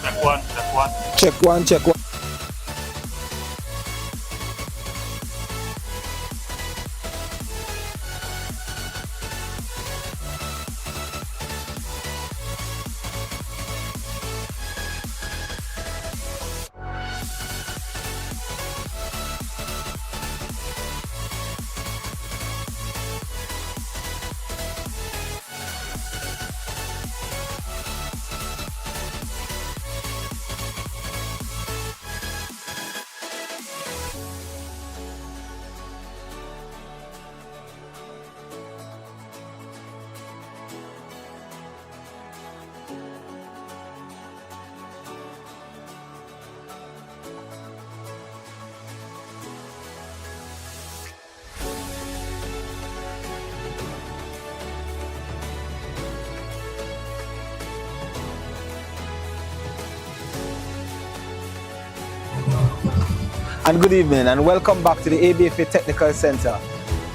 Check one, check one. Check one, check one. And good evening and welcome back to the ABFA Technical Center,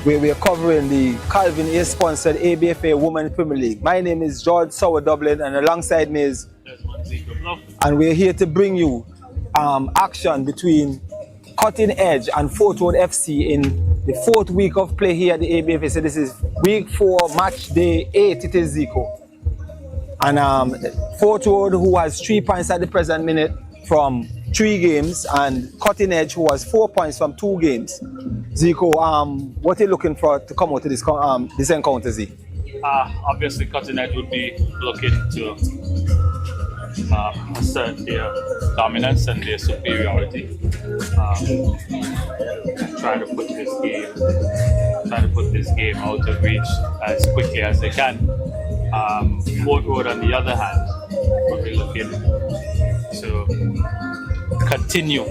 where we are covering the Calvin A sponsored ABFA Women's Premier League. My name is George Sauer Dublin and alongside me is and we're here to bring you action between Cutting Edge and Fort Road FC in the 4th week of play here at the ABFA. So this is week 4, match day 8, it is Zico. And Fort Road, who has 3 points at the present minute from 3 games, and Cutting Edge, who has 4 points from 2 games. Zico, what are you looking for to come out of this encounter, Z? Obviously, Cutting Edge would be looking to assert their dominance and their superiority. Try to put this game out of reach as quickly as they can. Fort Road, on the other hand, will be looking to continue.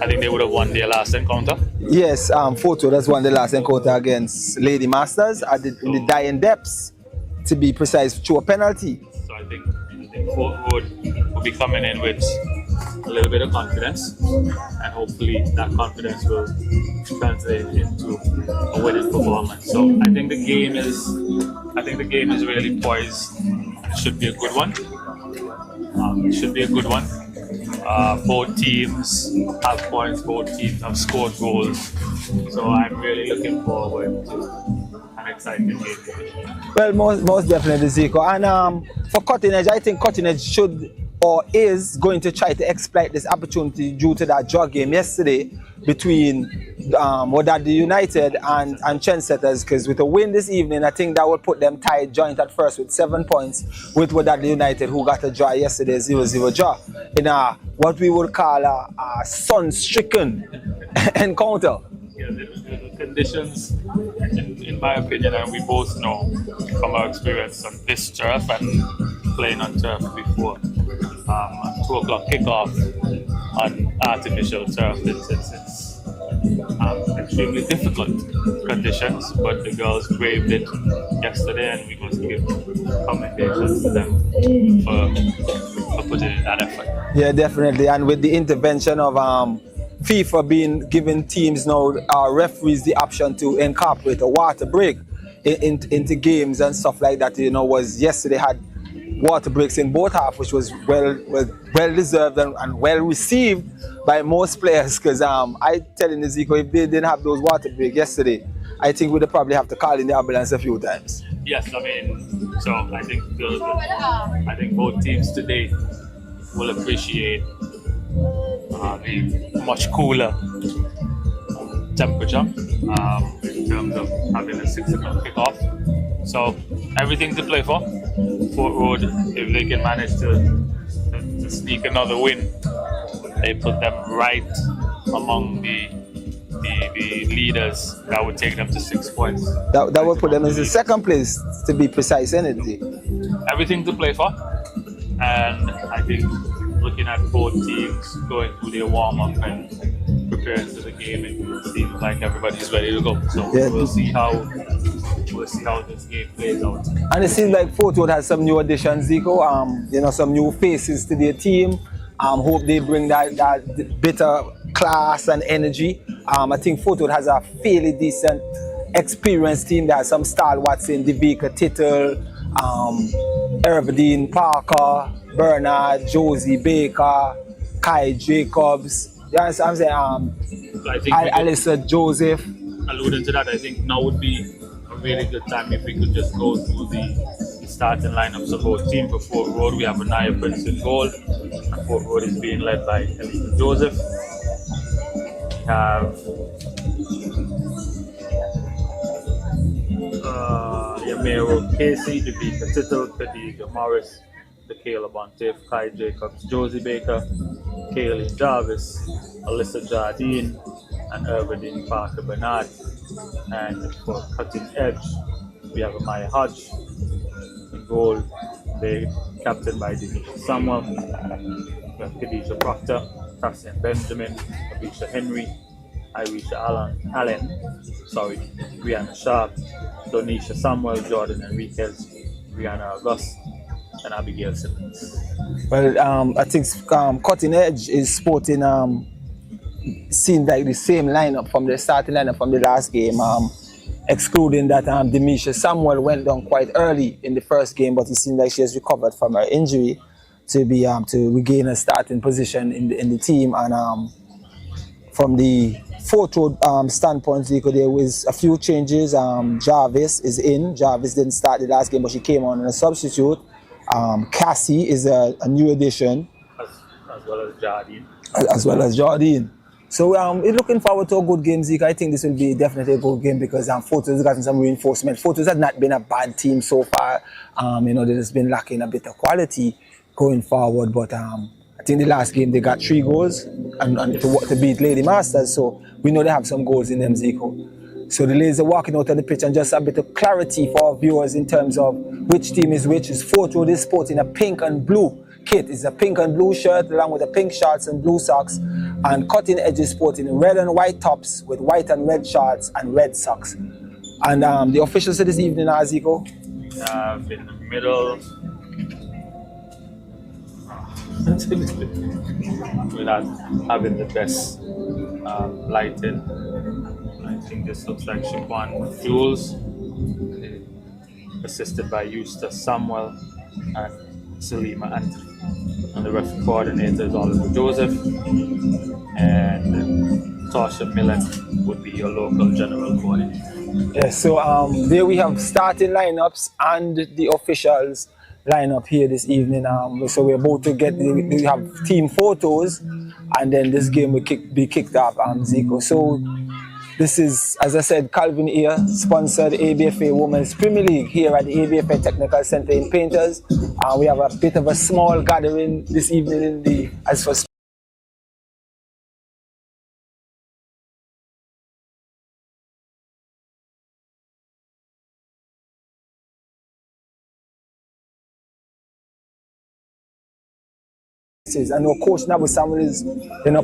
I think they would have won their last encounter. Yes, Fort Road has won the last encounter against Lady Masters in the dying depths, to be precise, through a penalty. So I think Fort Road will be coming in with a little bit of confidence, and hopefully that confidence will translate into a winning performance. So I think the game is really poised. It should be a good one. Both teams have points, both teams have scored goals. So I'm really looking forward to an exciting game. Well, most definitely, Zico. And for Cutting Edge, I think Cutting Edge should or is going to try to exploit this opportunity due to that draw game yesterday between Wadadli United and Trendsetters, because with a win this evening, I think that would put them tied joint at first with 7 points with Wadadli United, who got a draw yesterday, 0-0 draw, in what we would call a sun-stricken encounter. Yeah, the conditions, in my opinion, and we both know from our experience on this turf and playing on turf before, 2 o'clock kickoff on artificial turf, it's extremely difficult conditions, but the girls braved it yesterday, and we must give commendations to them for putting in that effort. Yeah, definitely. And with the intervention of FIFA being giving teams now, referees, the option to incorporate a water break into games and stuff like that, was yesterday had water breaks in both halves, which was well deserved and well received by most players. Because I telling Zico, if they didn't have those water breaks yesterday, I think we'd probably have to call in the ambulance a few times. Yes, I mean, so I think both teams today will appreciate the much cooler temperature in terms of having a 6 o'clock kickoff. So everything to play for. Fort Road, if they can manage to sneak another win, they put them right among the leaders. That would take them to 6 points. That would put them in the second place, to be precise, isn't it? Everything to play for, and I think looking at both teams going through their warm-up and preparing for the game, it seems like everybody's ready to go. So we'll see how this game plays out. And it seems like Fort Worth has some new additions, Zico. Some new faces to their team. Hope they bring that bit of class and energy. I think Fort Worth has a fairly decent, experienced team. There are some stalwarts in Devika Tittle, Irvine Parker, Bernard, Josie Baker, Kai Jacobs. You understand what I'm saying? Alyssa Joseph. Alluding to that, I think now would be a really good time if we could just go through the starting lineups of both teams. For Fort Road, we have Anaya Prince in goal. And Fort Road is being led by Elisa Joseph. We have Yamiro Casey, Devika Tittle, Khadija Morris, Tequila Bontiff, Kai Jacobs, Josie Baker, Kaylin Jarvis, Alyssa Jardine, and Irvine Parker Bernard. And for cutting edge, we have Amaya Hodge in goal, captained by Denisha Samuel. We have Khadija Proctor, Tassian Benjamin, Abisha Henry, Irisha Allen, Brianna Sharp, Donisha Samuel, Jordan Enriquez, Brianna August, and Abigail Simmons. Well, I think Cutting Edge is sporting seemed like the same lineup from the starting lineup from the last game, excluding that Demisha Samuel went down quite early in the first game, but it seems like she has recovered from her injury to be to regain a starting position in the team. And from the Fort Road standpoint, there was a few changes. Jarvis is in. Jarvis didn't start the last game, but she came on as a substitute. Cassie is a new addition, as well as Jardine. Jardine. So we're looking forward to a good game, Zeke. I think this will be definitely a good game because Fort Worth has gotten some reinforcement. Fort Worth has not been a bad team so far. They've just been lacking a bit of quality going forward. But I think the last game they got 3 goals and to beat Lady Masters. So we know they have some goals in them, Zico. So the ladies are walking out of the pitch, and just a bit of clarity for our viewers in terms of which team is which. Is Fort Road is sporting a pink and blue kit. It's a pink and blue shirt along with the pink shorts and blue socks. And Cutting Edge is sporting red and white tops with white and red shorts and red socks. And the officials for this evening are, Zico? In the middle, without having the best lighting. I think this looks like Siobhan Jules, assisted by Eustace Samuel and Salima Anthony. And the ref coordinator is Oliver Joseph, and Tasha Millen would be your local general coordinator. Yes, so there we have starting lineups and the officials lineup here this evening. So we're about to we have team photos, and then this game will be kicked off, Zico. So this is, as I said, Calvin here, sponsored ABFA Women's Premier League here at the ABFA Technical Center in Painters. We have a bit of a small gathering this evening as for I know Coach Nabu Samuel is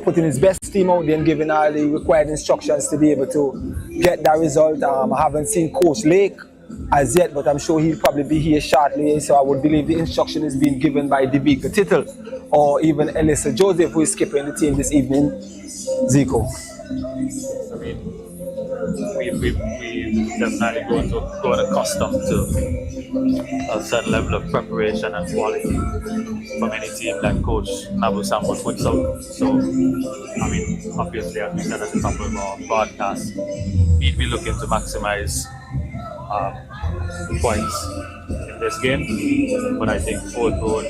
putting his best team out there and giving all the required instructions to be able to get that result. I haven't seen Coach Lake as yet, but I'm sure he'll probably be here shortly. So I would believe the instruction is being given by Devika Tittle or even Alyssa Joseph, who is skipping the team this evening. Zico. I mean, we've definitely grown accustomed to a certain level of preparation and quality from any team that Coach Nabu Samuel puts out. So, I mean, obviously, as we said at the top of our broadcast, we'd be looking to maximize points in this game. But I think Fort Road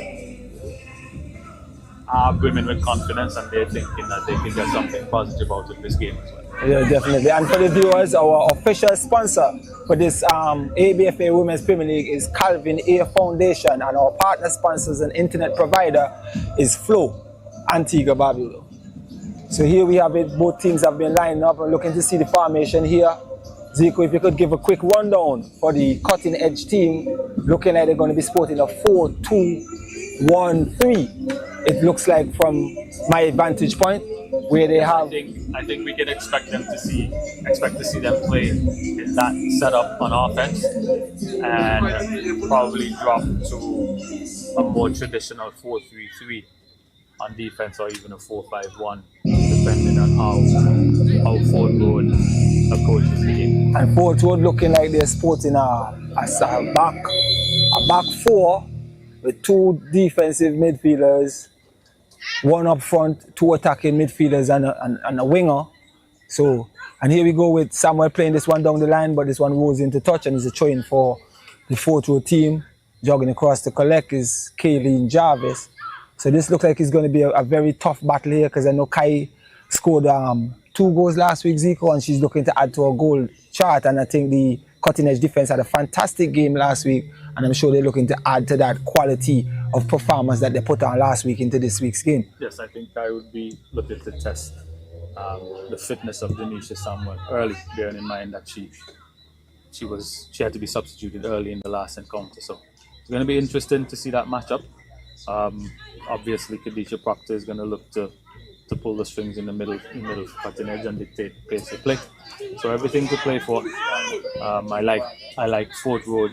are brimming with confidence, and they're thinking that they can get something positive out of this game as well. Yeah, definitely. And for the viewers, our official sponsor for this ABFA Women's Premier League is Calvin A Foundation, and our partner sponsors and internet provider is Flow, Antigua Barbuda. So here we have it. Both teams have been lining up. We're looking to see the formation here. Zico, if you could give a quick rundown for the Cutting Edge team, looking like they're going to be sporting a 4-2-4-1 1-3. It looks like from my vantage point where they have. I think we can expect to see them play in that setup on offense and probably drop to a more traditional 4-3-3 on defense, or even a 4-5-1, depending on how Fort Road approaches the game. And Fort Road looking like they're sporting a back four with two defensive midfielders, one up front, two attacking midfielders, and a winger. So, and here we go with Samuel playing this one down the line, but this one rolls into touch and is a throw-in for the Fort Road team. Jogging across to collect is Kayleen Jarvis. So this looks like it's going to be a very tough battle here, because I know Kai scored 2 goals last week, Zico, and she's looking to add to her goal chart. And I think the cutting edge defense had a fantastic game last week, and I'm sure they're looking to add to that quality of performance that they put on last week into this week's game. Yes, I think Kai would be looking to test the fitness of Denisha Samuel early, bearing in mind that she had to be substituted early in the last encounter. So it's going to be interesting to see that matchup. Obviously, Khadijah Proctor is going to look to pull the strings in the middle cutting edge and dictate the pace of play. So everything to play for. I like Fort Road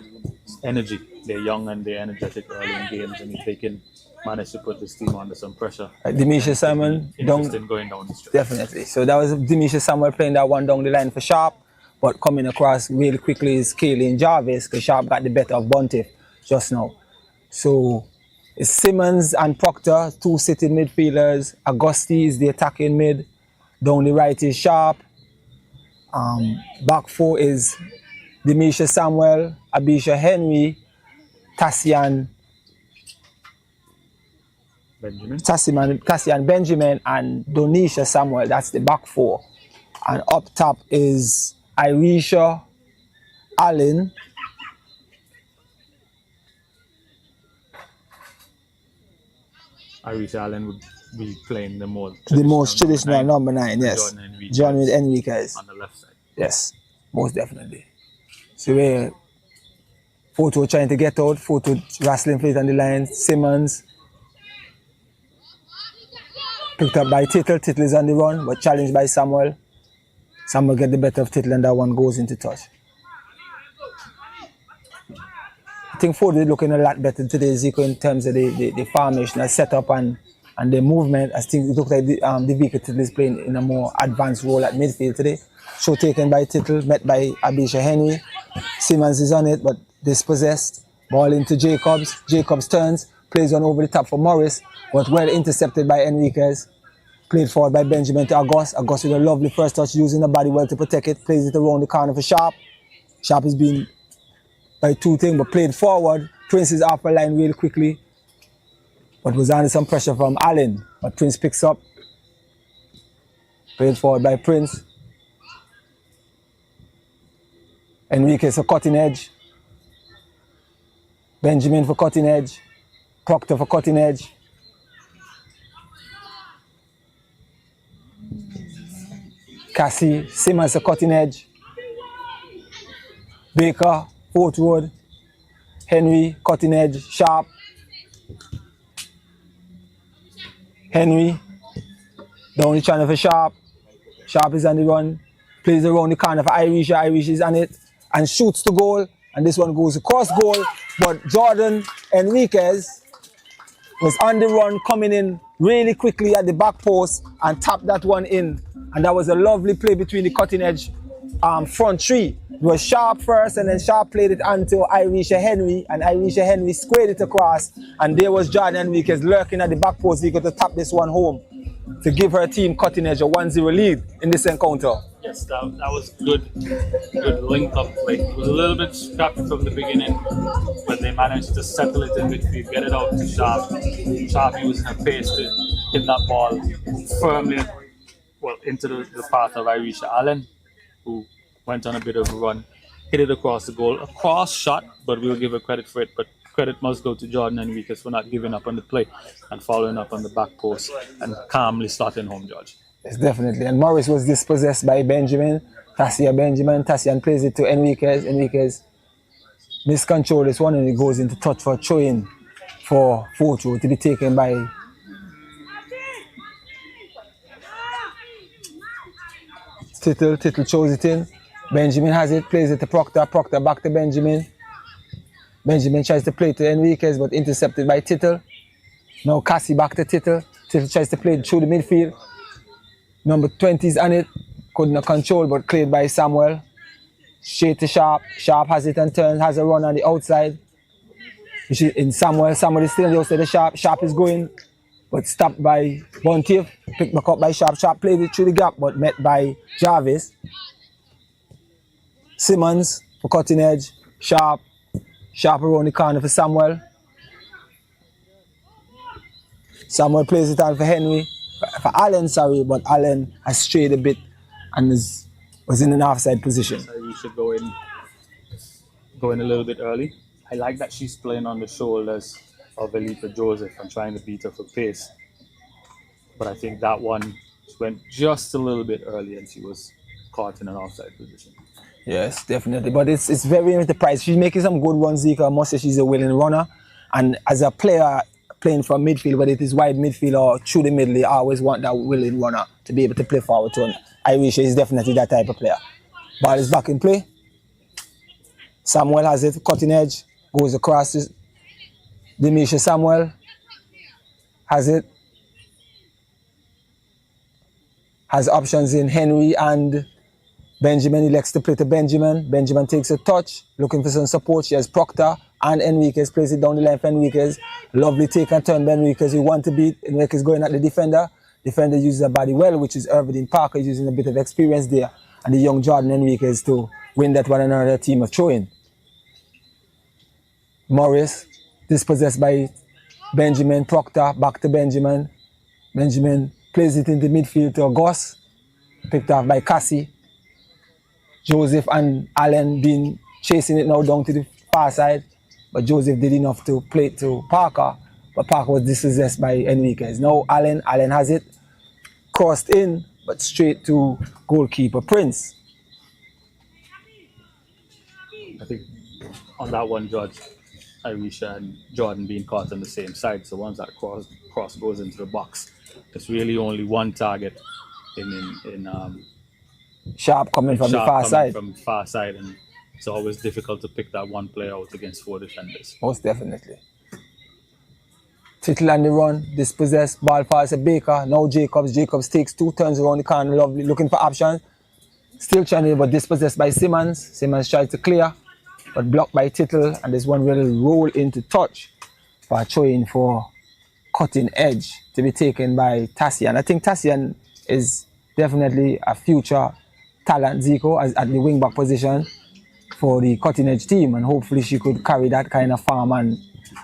energy. They're young and they're energetic early in games, and if they can manage to put this team under some pressure, Demisha Samuel going down the stretch. Definitely. So that was Demisha Samuel playing that one down the line for Sharp, but coming across really quickly is Kayleen Jarvis, because Sharp got the better of Buntif just now. So it's Simmons and Proctor, two sitting midfielders. Augusti is the attacking mid. Down the right is Sharp. Back four is Demisha Samuel, Abisha Henry, Tassian Benjamin, and Donisha Samuel. That's the back four. And up top is Irisha Allen, Irisha Allen would be playing the most traditional number 9, yes. John with Enriquez on the left side. Yes, most definitely. So we're Photo trying to get out, Photo wrestling plate on the line. Simmons picked up by Tittle. Tittle is on the run, but challenged by Samuel. Samuel get the better of Tittle, and that one goes into touch. I think Ford is looking a lot better today, Zico, in terms of the formation, the setup, and the movement. I think it looks like the Vika Tittle is playing in a more advanced role at midfield today. Show taken by Tittle, met by Abisha Henry. Simmons is on it, but dispossessed. Ball into Jacobs. Jacobs turns, plays on over the top for Morris, but well intercepted by Enriquez. Played forward by Benjamin to August. August with a lovely first touch, using the body well to protect it. Plays it around the corner for Sharp. Sharp is being by two things, but played forward. Prince is off the line really quickly, but was under some pressure from Allen. But Prince picks up. Played forward by Prince. Enriquez for cutting edge. Benjamin for cutting edge. Proctor for cutting edge. Cassie, Simmons for cutting edge. Baker, Fort Road. Henry, cutting edge, Sharp. Henry, down the channel for Sharp. Sharp is on the run. Plays around the corner for Irisha. Irish is on it and shoots the goal. And this one goes across goal. But Jordan Enriquez was on the run, coming in really quickly at the back post and tapped that one in. And that was a lovely play between the cutting edge front three. It was Sharp first, and then Sharp played it onto Irisha Henry, and Irisha Henry squared it across. And there was Jordan Enriquez lurking at the back post. He got to tap this one home to give her team cutting edge a 1-0 lead in this encounter. Yes, that was good link up play. It was a little bit scrappy from the beginning, but they managed to settle it in midfield, get it out to Sharp. Sharp using her pace to hit that ball firmly into the path of Irisha Allen, who went on a bit of a run, hit it across the goal. A cross shot, but we'll give her credit for it. But credit must go to Jordan Enriquez for not giving up on the play and following up on the back post and calmly slotting home, George. Yes, definitely. And Morris was dispossessed by Benjamin. Tassian plays it to Enriquez. Enriquez miscontrols this one, and it goes into touch for a throw-in for photo to be taken by Tittle. Tittle chose it in. Benjamin has it, plays it to Proctor. Proctor back to Benjamin. Benjamin tries to play to Enriquez, but intercepted by Tittle. Now Cassie back to Tittle. Tittle tries to play it through the midfield. Number 20 is on it. Could not control, but cleared by Samuel. Straight to Sharp. Sharp has it and turns, has a run on the outside. In Samuel. Samuel is still on the outside of Sharp. Sharp is going, but stopped by Bontief. Picked back up by Sharp. Sharp played it through the gap, but met by Jarvis. Simmons for cutting edge. Sharp. Sharp around the corner for Samuel. Samuel plays it on for Henry. For Allen, sorry, but Allen has strayed a bit and was in an offside position. So we should go in a little bit early. I like that she's playing on the shoulders of Elita Joseph and trying to beat her for pace. But I think that one went just a little bit early and she was caught in an offside position. Yes, definitely. But it's very enterprise. She's making some good runs, Zika. I must say she's a willing runner. And as a player playing from midfield, whether it is wide midfield or through the middle, you always want that willing runner to be able to play forward to him. Irisha is definitely that type of player. Ball is back in play. Samuel has it, cutting edge, goes across to Demisha. Samuel has it. Has options in Henry and Benjamin. He likes to play to Benjamin. Benjamin takes a touch, looking for some support. She has Proctor and Enriquez, plays it down the line for Enriquez. Lovely take and turn by Enriquez. We want to beat. Enriquez going at the defender. Defender uses her body well, which is Irvin Parker, using a bit of experience there. And the young Jordan Enriquez to win that one another team of throwing. Morris, dispossessed by Benjamin. Proctor, back to Benjamin. Benjamin plays it into midfield to Gus. Picked off by Cassie. Joseph and Allen been chasing it now down to the far side. But Joseph did enough to play it to Parker. But Parker was dispossessed by Enriquez. Now Allen has it. Crossed in, but straight to goalkeeper Prince. I think on that one, George, Irisha and Jordan being caught on the same side. So once that cross goes into the box, there's really only one target in Sharp coming from the far side. From the far side, and it's always difficult to pick that one player out against four defenders. Most definitely. Tittle on the run, dispossessed, ball falls to Baker. Now Jacobs. Jacobs takes two turns around the corner, lovely, looking for options. Still trying to, but dispossessed by Simmons. Simmons tries to clear, but blocked by Tittle, and this one will roll into touch for a throw-in for cutting edge to be taken by Tassian. I think Tassian is definitely a future talent, Zico, as at the wing-back position for the cutting edge team, and hopefully she could carry that kind of farm and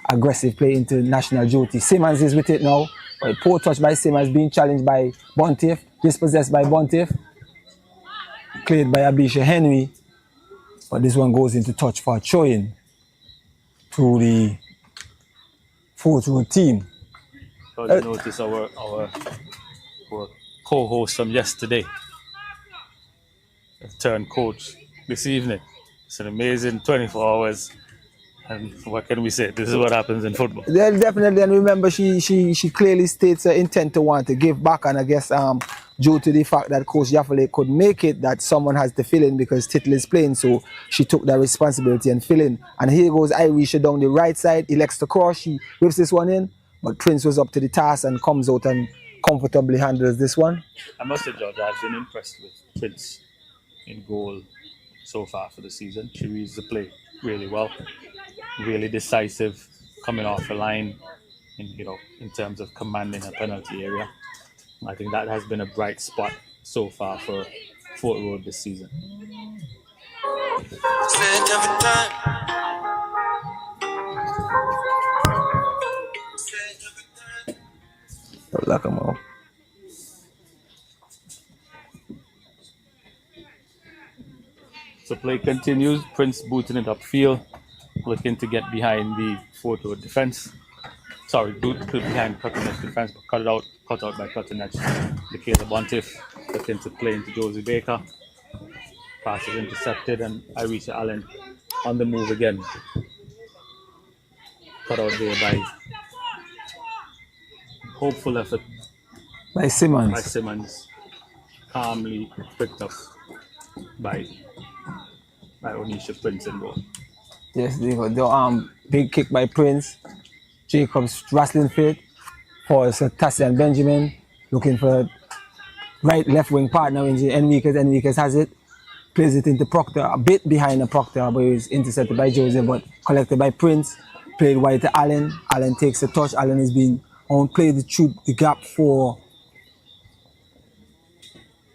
aggressive play into national duty. Simmons is with it now. A poor touch by Simmons, being challenged by Bontief, dispossessed by Bontief. Cleared by Abisha Henry, but this one goes into touch for a throw-in to the fourth row team. So you notice our co-host from yesterday turned coach this evening. It's an amazing 24 hours. And what can we say? This is what happens in football. Yeah, definitely. And remember, she clearly states her intent to want to give back. And I guess due to the fact that Coach Yaffale could make it, that someone has to fill in because Tittle is playing. So she took that responsibility and fill in. And here goes Irisha down the right side. Elects to cross. She whips this one in. But Prince was up to the task and comes out and comfortably handles this one. I must say, George, I've been impressed with Prince in goal so far for the season. She reads the play really well. Really decisive, coming off the line, in terms of commanding a penalty area. I think that has been a bright spot so far for Fort Road this season. So play continues. Prince booting it upfield, looking to get behind the Fort Road defense. Sorry, behind cutting edge defense, but cut out by cutting edge. Michaela Bontief looking to play into Josie Baker. Pass is intercepted, and Irisha Allen on the move again. cut out there by hopeful effort By Simmons. by Simmons, calmly picked up by Onisha Prince in goal. Yes, they got the big kick by Prince. Jacobs wrestling fit for Tassian Benjamin, looking for right left wing partner. Enriquez has it, plays it into Proctor, a bit behind the Proctor, but he's intercepted by Joseph, but collected by Prince. Played wide to Allen. Allen takes the touch. Allen is being played through the gap for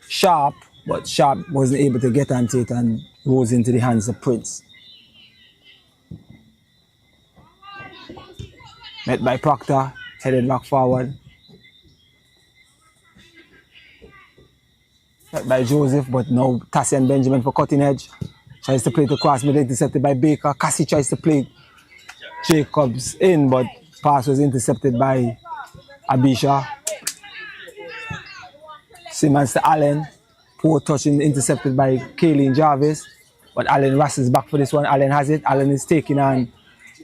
Sharp, but Sharp wasn't able to get onto it and rose into the hands of Prince. Met by Proctor, headed back forward. Met by Joseph, but now Tassian Benjamin for cutting edge. Tries to play to cross middle, intercepted by Baker. Cassie tries to play Jacobs in, but pass was intercepted by Abisha. Simmons to Allen. Poor touch intercepted by Kayleen Jarvis. But Allen wrestles back for this one. Allen has it. Allen is taking on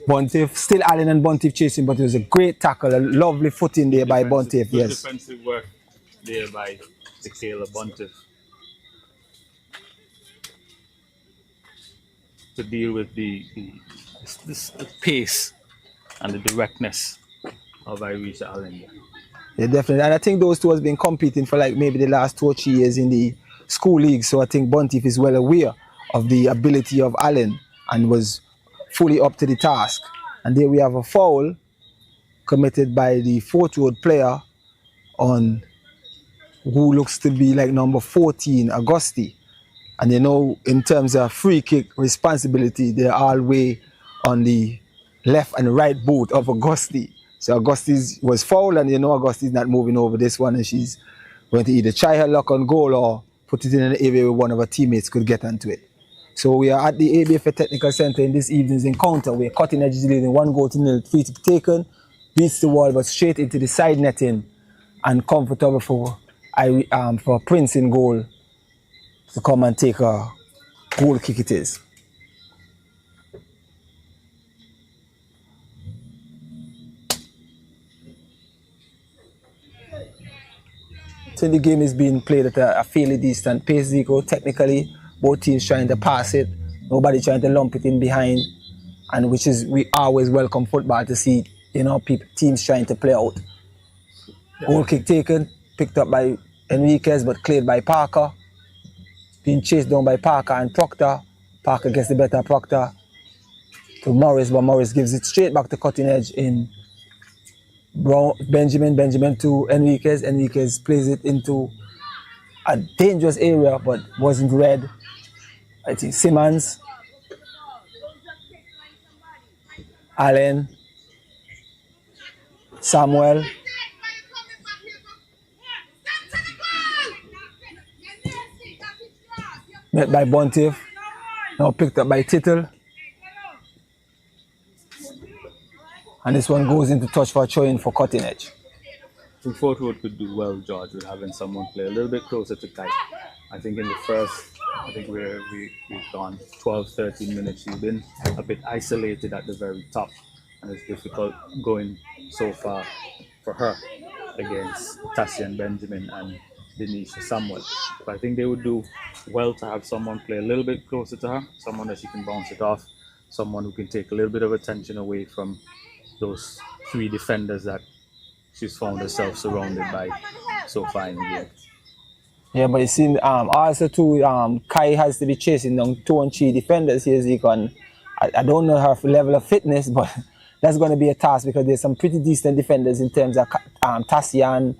Bontiff. Still Allen and Bontiff chasing, but it was a great tackle. A lovely footing there by Bontiff. Yes. Defensive work there by Tequila Bontiff to deal with the pace and the directness of Irisha Allen. Yeah, definitely. And I think those two has been competing for like maybe the last 2 or 3 years in the school league. So I think Bontiff is well aware of the ability of Allen and was fully up to the task. And there we have a foul committed by the 4th-year-old player on who looks to be like number 14, Augusti. And you know, in terms of free kick responsibility, they're all way on the left and right boot of Augusti. So Augusti was fouled, and you know Augusti's not moving over this one, and she's going to either try her luck on goal or put it in an area where one of her teammates could get onto it. So we are at the ABFA Technical Center in this evening's encounter. We're cutting edge leading 1-0. Free kick taken, beats the wall, but straight into the side netting, and comfortable for Prince in goal to come and take a goal kick it is. So the game is being played at a fairly decent pace, Zico. Technically, both teams trying to pass it, nobody trying to lump it in behind, and we always welcome football to see, you know, teams trying to play out. Goal kick taken, picked up by Enriquez, but cleared by Parker. Being chased down by Parker and Proctor. Parker gets the better of Proctor to Morris, but Morris gives it straight back to cutting edge in Benjamin to Enriquez. Enriquez plays it into a dangerous area, but wasn't read. I think Simmons, Allen, Samuel. Met by Bontiff, now picked up by Tittle. And this one goes into touch for throwing for cutting edge. I think Fort Worth could do well, George, with having someone play a little bit closer to Kai. I think in the first, we've gone 12, 13 minutes. She's been a bit isolated at the very top, and it's difficult going so far for her against Tassian Benjamin and Denisha Samuel. But I think they would do well to have someone play a little bit closer to her, someone that she can bounce it off, someone who can take a little bit of attention away from those 3 defenders that she's found herself surrounded by so far in the game. Yeah, but you see, also too, Kai has to be chasing down 2 and 3 defenders here, Zico. And I don't know her level of fitness, but that's going to be a task because there's some pretty decent defenders in terms of Tassian,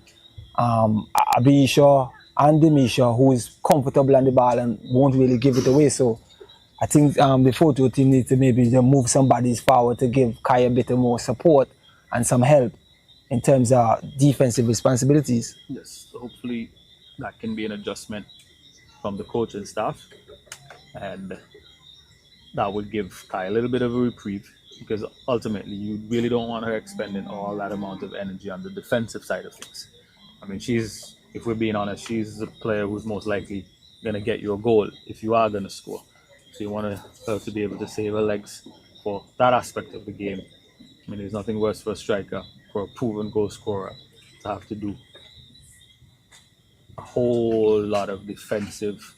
Abisha, and Demisha, who is comfortable on the ball and won't really give it away. So I think the photo team needs to maybe move some bodies forward to give Kai a bit more support and some help in terms of defensive responsibilities. Yes, hopefully that can be an adjustment from the coaching staff, and that would give Kai a little bit of a reprieve, because ultimately you really don't want her expending all that amount of energy on the defensive side of things. I mean, if we're being honest, she's the player who's most likely going to get you a goal if you are going to score. So you want her to be able to save her legs for that aspect of the game I mean, there's nothing worse for a striker, for a proven goal scorer, to have to do a whole lot of defensive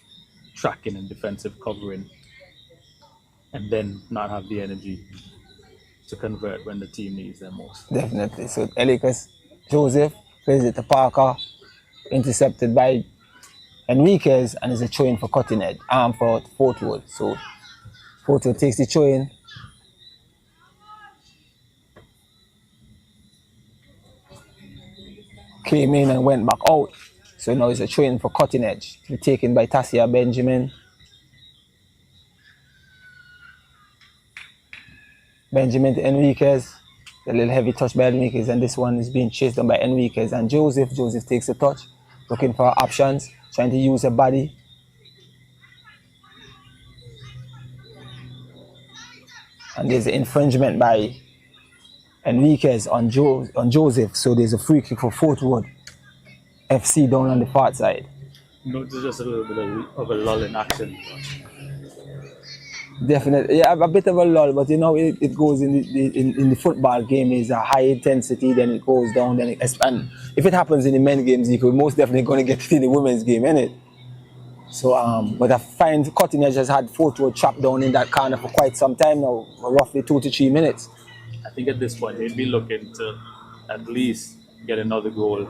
tracking and defensive covering, and then not have the energy to convert when the team needs them most. Definitely. So Elikas Joseph plays it to Parker, intercepted by Enriquez, and is a throw-in for cutting edge, for Fortwood. So Fortwood takes the throw-in. Came in and went back out. So now it's a throw-in for cutting edge, to be taken by Tasia Benjamin. Benjamin to Enriquez. A little heavy touch by Enriquez, and this one is being chased down by Enriquez and Joseph. Joseph takes the touch, looking for options, trying to use her body. And there's an infringement by Enriquez on Joseph, so there's a free kick for Fortwood FC down on the far side. There's just a little bit of a lull in action. Definitely, yeah, a bit of a lull, but you know, it goes in the football game is a high intensity, then it goes down, then it expands. If it happens in the men's games, you could most definitely going to get it in the women's game, innit? So, but I find Cutting Edge has had Fortwood trapped down in that corner for quite some time now, roughly 2 to 3 minutes. I think at this point they'd be looking to at least get another goal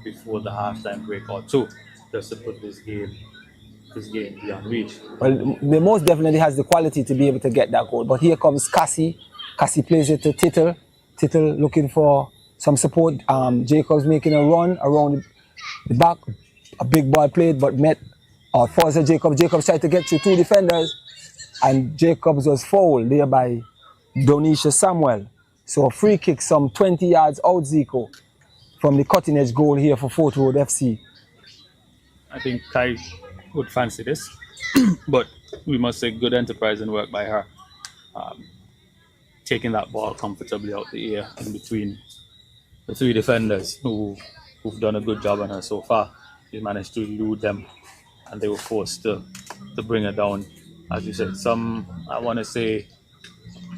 before the halftime break or two, just to put this game beyond reach. Well, they most definitely has the quality to be able to get that goal. But here comes Cassie. Cassie plays it to Tittle. Tittle looking for some support. Jacobs making a run around the back. A big ball played, but met Forza Jacobs. Jacobs tried to get through 2 defenders, and Jacobs was fouled there by Donisha Samuel. So a free kick some 20 yards out, Zico, from the cutting edge goal here for Fortwood FC. I think Kai would fancy this, but we must say good enterprise and work by her, taking that ball comfortably out the air in between the 3 defenders who've done a good job on her so far. She managed to elude them, and they were forced to bring her down. As you said, I want to say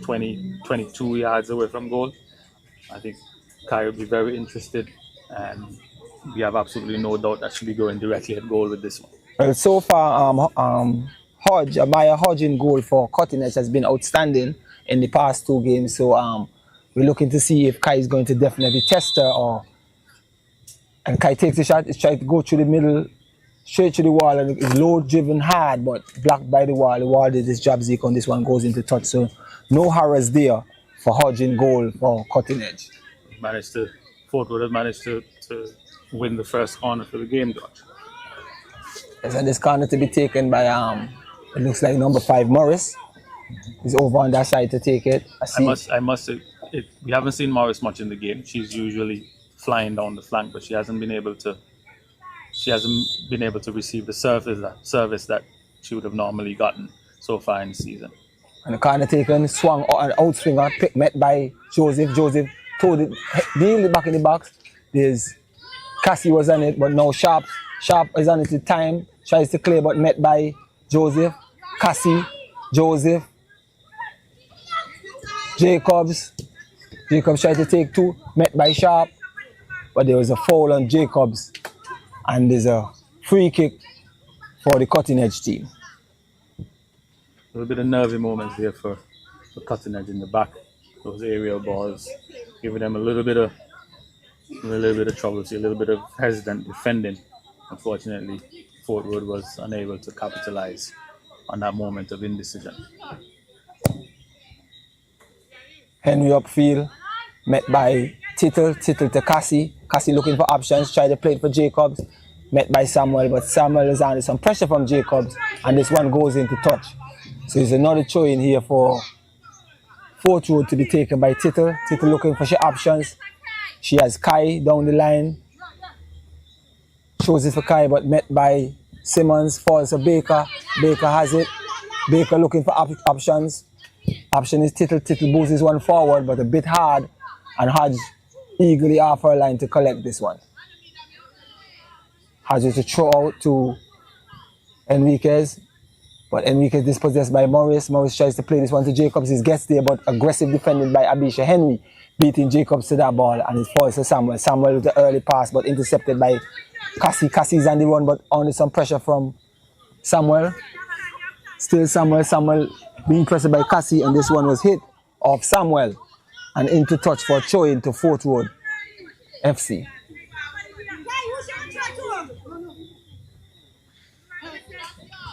22 yards away from goal. I think Kai will be very interested, and we have absolutely no doubt that she'll be going directly at goal with this one. Well, so far, Amaya Hodge in goal for Cutting Edge has been outstanding in the past 2 games. So we're looking to see if Kai is going to definitely test her, and Kai takes the shot, is trying to go through the middle, straight to the wall, and it's low driven hard, but blocked by the wall. The wall did his job, Zeke, and this one goes into touch. So no horrors there for Hodge in goal for Cutting Edge. Fortwood has managed to win the first corner for the game, George. Yes, and this corner to be taken by it looks like number 5 Morris. He's over on that side to take it. I must say, we haven't seen Morris much in the game. She's usually flying down the flank, but she hasn't been able to receive the service that she would have normally gotten so far in the season. And the corner taken, swung an outswinger, met by Joseph. Joseph told it, nailed it back in the box. There's Cassie was on it, but now Sharp is on it at the time. Tries to clear, but met by Joseph. Cassie, Joseph, Jacobs. Jacobs tried to take 2, met by Sharp, but there was a foul on Jacobs, and there's a free kick for the Cutting Edge team. A little bit of nervy moments there for Cutting Edge in the back. Those aerial balls, giving them a little bit of trouble, a little bit of hesitant defending. Unfortunately, Fortwood was unable to capitalize on that moment of indecision. Henry upfield, met by Tittle to Cassie. Cassie looking for options, tried to play it for Jacobs, met by Samuel, but Samuel is under some pressure from Jacobs, and this one goes into touch. So there's another throw in here for Fortwood to be taken by Tittle. Tittle looking for options. She has Kai down the line. Shows it for Kai, but met by Simmons. Falls to Baker. Baker has it. Baker looking for options. Option is Tittle. Tittle boosts this one forward, but a bit hard. And Hodge eagerly off her line to collect this one. Hodge is to throw out to Enriquez. But Enriquez dispossessed by Morris. Morris tries to play this one to Jacobs. He gets there, but aggressive defended by Abisha Henry. beating Jacobs to that ball, and it falls to Samuel. Samuel with the early pass, but intercepted by Cassie. Cassie's on the run, but only some pressure from Samuel. Still Samuel being pressed by Cassie, and this one was hit off Samuel and into touch for throw into Fort Road FC.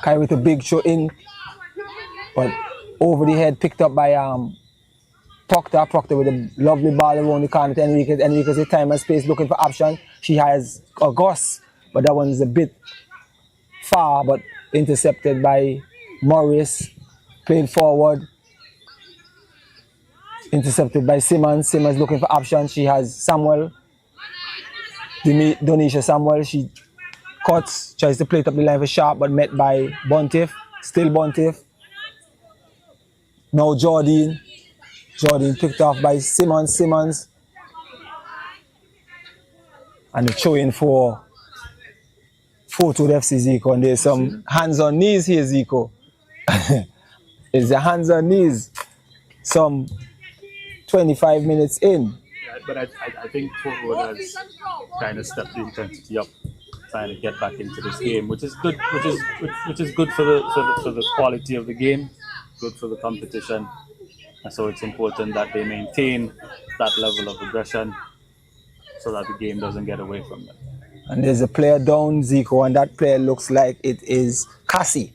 Kai with a big throw in, but over the head, picked up by Proctor with a lovely ball around the corner to Enriquez. Enriquez with time and space looking for option. She has a Gus, but that one is a bit far, but intercepted by Morris. Played forward. Intercepted by Simmons. Simmons looking for option. She has Samuel. Donisha Samuel. She cuts, tries to play it up the line for Sharp, but met by Bontiff. Still Bontiff. Now Jordan picked off by Simmons. And the throw in for Fort Road FC, Zico. And there's some hands on knees here, Zico. It's the hands on knees. Some 25 minutes in. Yeah, but I think Fort Road has kind of stepped the intensity up, trying to get back into this game, which is good. Which is good for the quality of the game, good for the competition. And so it's important that they maintain that level of aggression so that the game doesn't get away from them. And there's a player down, Zico, and that player looks like it is Cassie,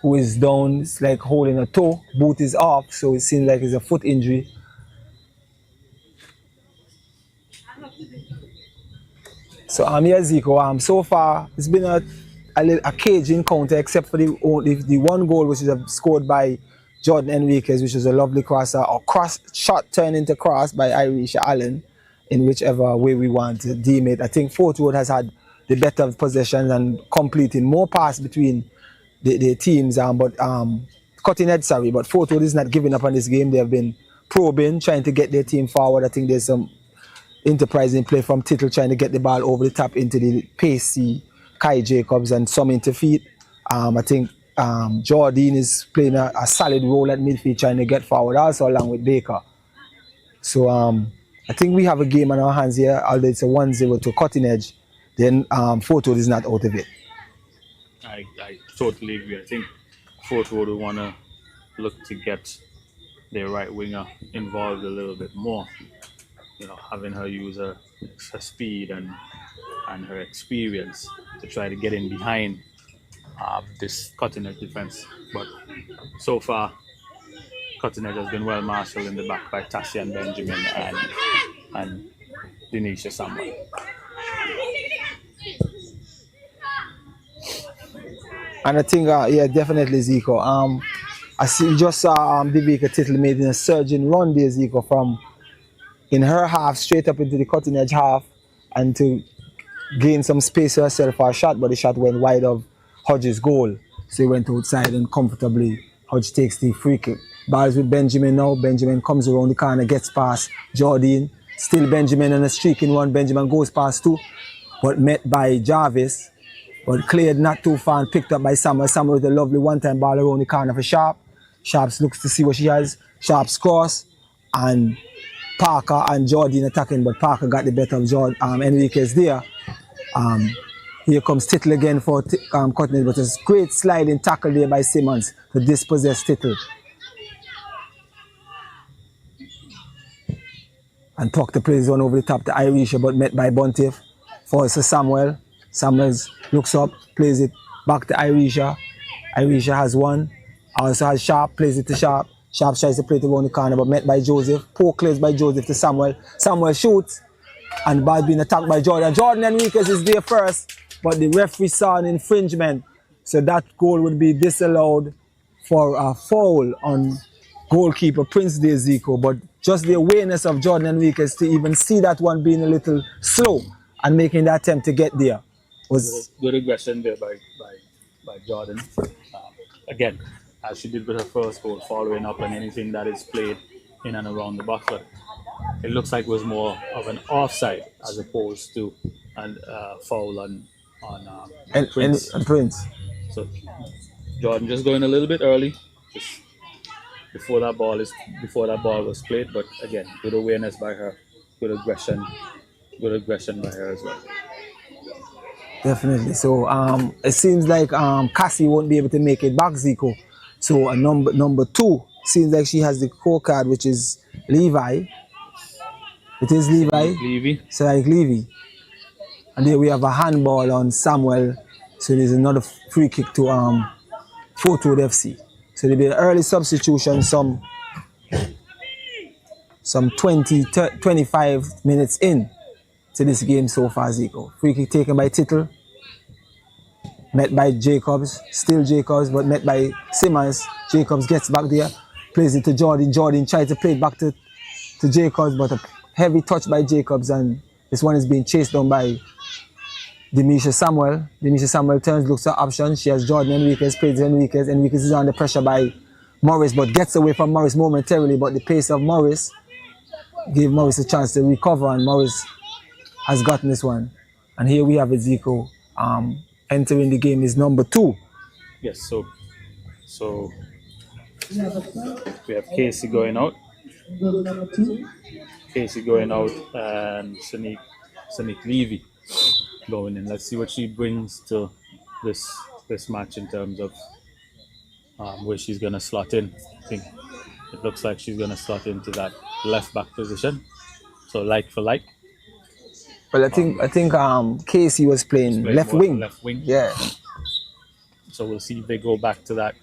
who is down. It's like holding a toe. Boot is off, so it seems like it's a foot injury. So yeah, Zico, so far it's been a cage encounter, except for the one goal which is scored by Jordan Enriquez, which is a lovely crosser, or cross shot turned into cross by Irisha Allen, in whichever way we want to deem it. I think Fort Road has had the better possession and completing more pass between the teams, but cutting edge, but Fort Road is not giving up on this game. They have been probing, trying to get their team forward. I think there's some enterprising play from Tittle, trying to get the ball over the top into the pacey Kai Jacobs and some into feet. I think Jordan is playing a solid role at midfield, trying to get forward also along with Baker. So I think we have a game on our hands here, although it's a 1-0 to cutting edge. Then Fort Road is not out of it. I totally agree. I think Fort Road will want to look to get their right winger involved a little bit more. You know, having her use her speed and her experience to try to get in behind this cutting edge defense. But so far, cutting edge has been well marshaled in the back by Tassian Benjamin and Denisha Samuel. And I think, yeah, definitely Zico. I just saw Devika Tittle made a surging run there, Zico, from in her half straight up into the cutting edge half, and to gain some space for herself for a shot, but the shot went wide of Hodge's goal. So he went outside and comfortably Hodge takes the free kick. Ball's with Benjamin now. Benjamin comes around the corner, gets past Jordan. Still Benjamin on a streaking run. Benjamin goes past two, but met by Jarvis. But cleared not too far and picked up by Samuel. Samuel with a lovely one-time ball around the corner for Sharp. Sharp looks to see what she has. Sharp's cross, and Parker and Jordan attacking, but Parker got the better of Enriquez there. Here comes Tittle again for cutting it, but it's great sliding tackle there by Simmons to dispossess Tittle. And Proctor plays one over the top to Irisha, but met by Bontiff. Falls to Samuel. Samuel looks up, plays it back to Irisha. Irisha has one. Also has Sharp, plays it to Sharp. Sharp tries to play it around the corner, but met by Joseph. Poke clears by Joseph to Samuel. Samuel shoots, and the ball being attacked by Jordan. Jordan Enriquez is there first, but the referee saw an infringement, so that goal would be disallowed for a foul on goalkeeper Prince De Zico. But just the awareness of Jordan Enriquez to even see that one being a little slow and making the attempt to get there was good aggression there by Jordan. Again, as she did with her first goal, following up on anything that is played in and around the box. But it looks like it was more of an offside as opposed to a foul on Prince. Prince. So Jordan just going a little bit early, just before that ball was played. But again, good awareness by her, good aggression by her as well. Definitely. So it seems like Cassie won't be able to make it back, Zico. So number 2 seems like she has the core card, which is Levi. It is Levi. Levy. Like Levy. And there we have a handball on Samuel. So there's another free kick to Fort Road FC. So there'll be an early substitution, some 25 minutes in to this game so far, Zico. Free kick taken by Tittle, met by Jacobs, still Jacobs, but met by Simmons. Jacobs gets back there, plays it to Jordan. Jordan tries to play it back to Jacobs, but a heavy touch by Jacobs, and this one is being chased down by Demisha Samuel. Demisha Samuel turns, looks at options. She has Jordan Enriquez, plays Enriquez. Enriquez is under pressure by Morris, but gets away from Morris momentarily, but the pace of Morris gave Morris a chance to recover, and Morris has gotten this one. And here we have Zico entering the game is number 2. Yes, so we have Casey going out. And Sonique Levy going in. Let's see what she brings to this match in terms of where she's gonna slot in. I think it looks like she's gonna slot into that left back position. So like for like. Well, I think Casey was playing left wing. Left wing. Yeah. So we'll see if they go back to that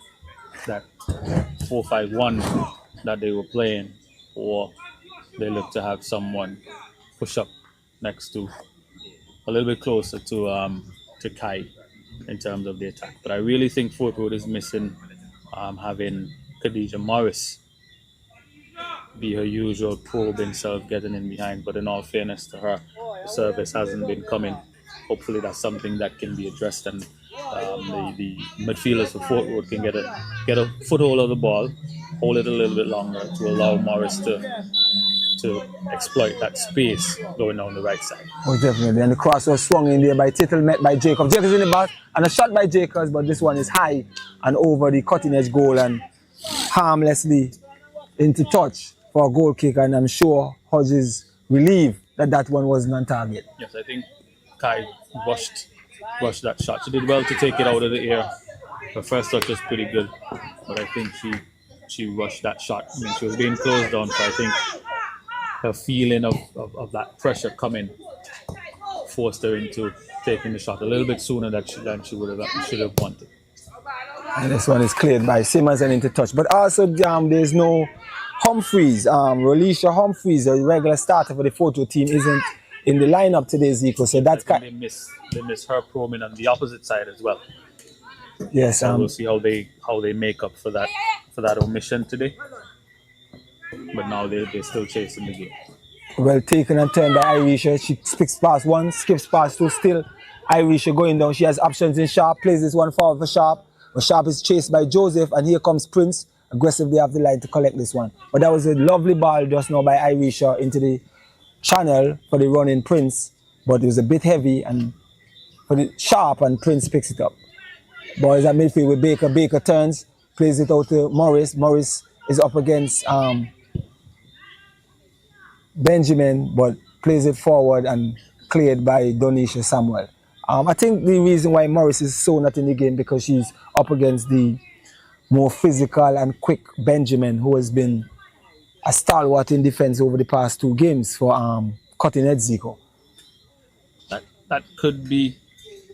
4-5-1 that they were playing, or they look to have someone push up next to a little bit closer to Kai in terms of the attack. But I really think Fort Road is missing having Khadija Morris be her usual probing self, getting in behind. But in all fairness to her, the service hasn't been coming. Hopefully that's something that can be addressed, and the midfielders for Fort Road can get a foothold of the ball, hold it a little bit longer to allow Morris to exploit that space going down the right side. Oh, definitely. And the cross was swung in there by Tittle, met by Jacobs. Jacobs in the back, and a shot by Jacobs, but this one is high and over the cutting edge goal and harmlessly into touch for a goal kick. And I'm sure Hodge is relieved that one wasn't on target. Yes, I think Kai rushed that shot. She did well to take it out of the air. Her first touch was pretty good, but I think she rushed that shot. I mean, she was being closed down, so I think her feeling of that pressure coming forced her into taking the shot a little bit sooner than she should have wanted. And this one is cleared by Simmons and into touch. But also, there's no Humphreys. Rolisha Humphreys, a regular starter for the photo team, isn't in the lineup today, Zico. So that's they miss her probing on the opposite side as well. Yes. So we'll see how they make up for that omission today. But now they're still chasing the game. Well taken and turned by Irisha. She skips past 1, skips past 2. Still Irisha going down. She has options in Sharp. Plays this one forward for Sharp. But Sharp is chased by Joseph, and here comes Prince aggressively off the line to collect this one. But that was a lovely ball just now by Irisha into the channel for the running Prince. But it was a bit heavy, and for the Sharp, and Prince picks it up. Ball is at midfield with Baker. Baker turns, plays it out to Morris. Morris is up against Benjamin, but plays it forward and cleared by Donisha Samuel. I think the reason why Morris is so not in the game because she's up against the more physical and quick Benjamin, who has been a stalwart in defense over the past 2 games for Cutting Edge Zico. That could be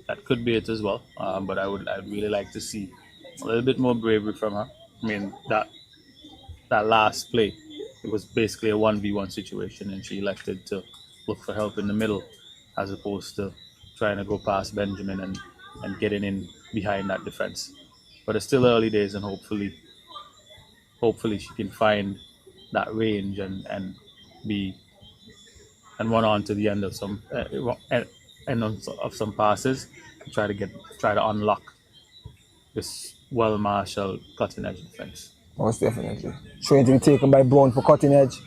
it as well. But I'd really like to see a little bit more bravery from her. I mean, that last play, it was basically a 1v1 situation, and she elected to look for help in the middle as opposed to trying to go past Benjamin and getting in behind that defense. But it's still early days, and hopefully she can find that range and run on to the end of some some passes and try to unlock this well-marshaled Cutting Edge defense. Most definitely. Trying to be taken by Brown for Cutting Edge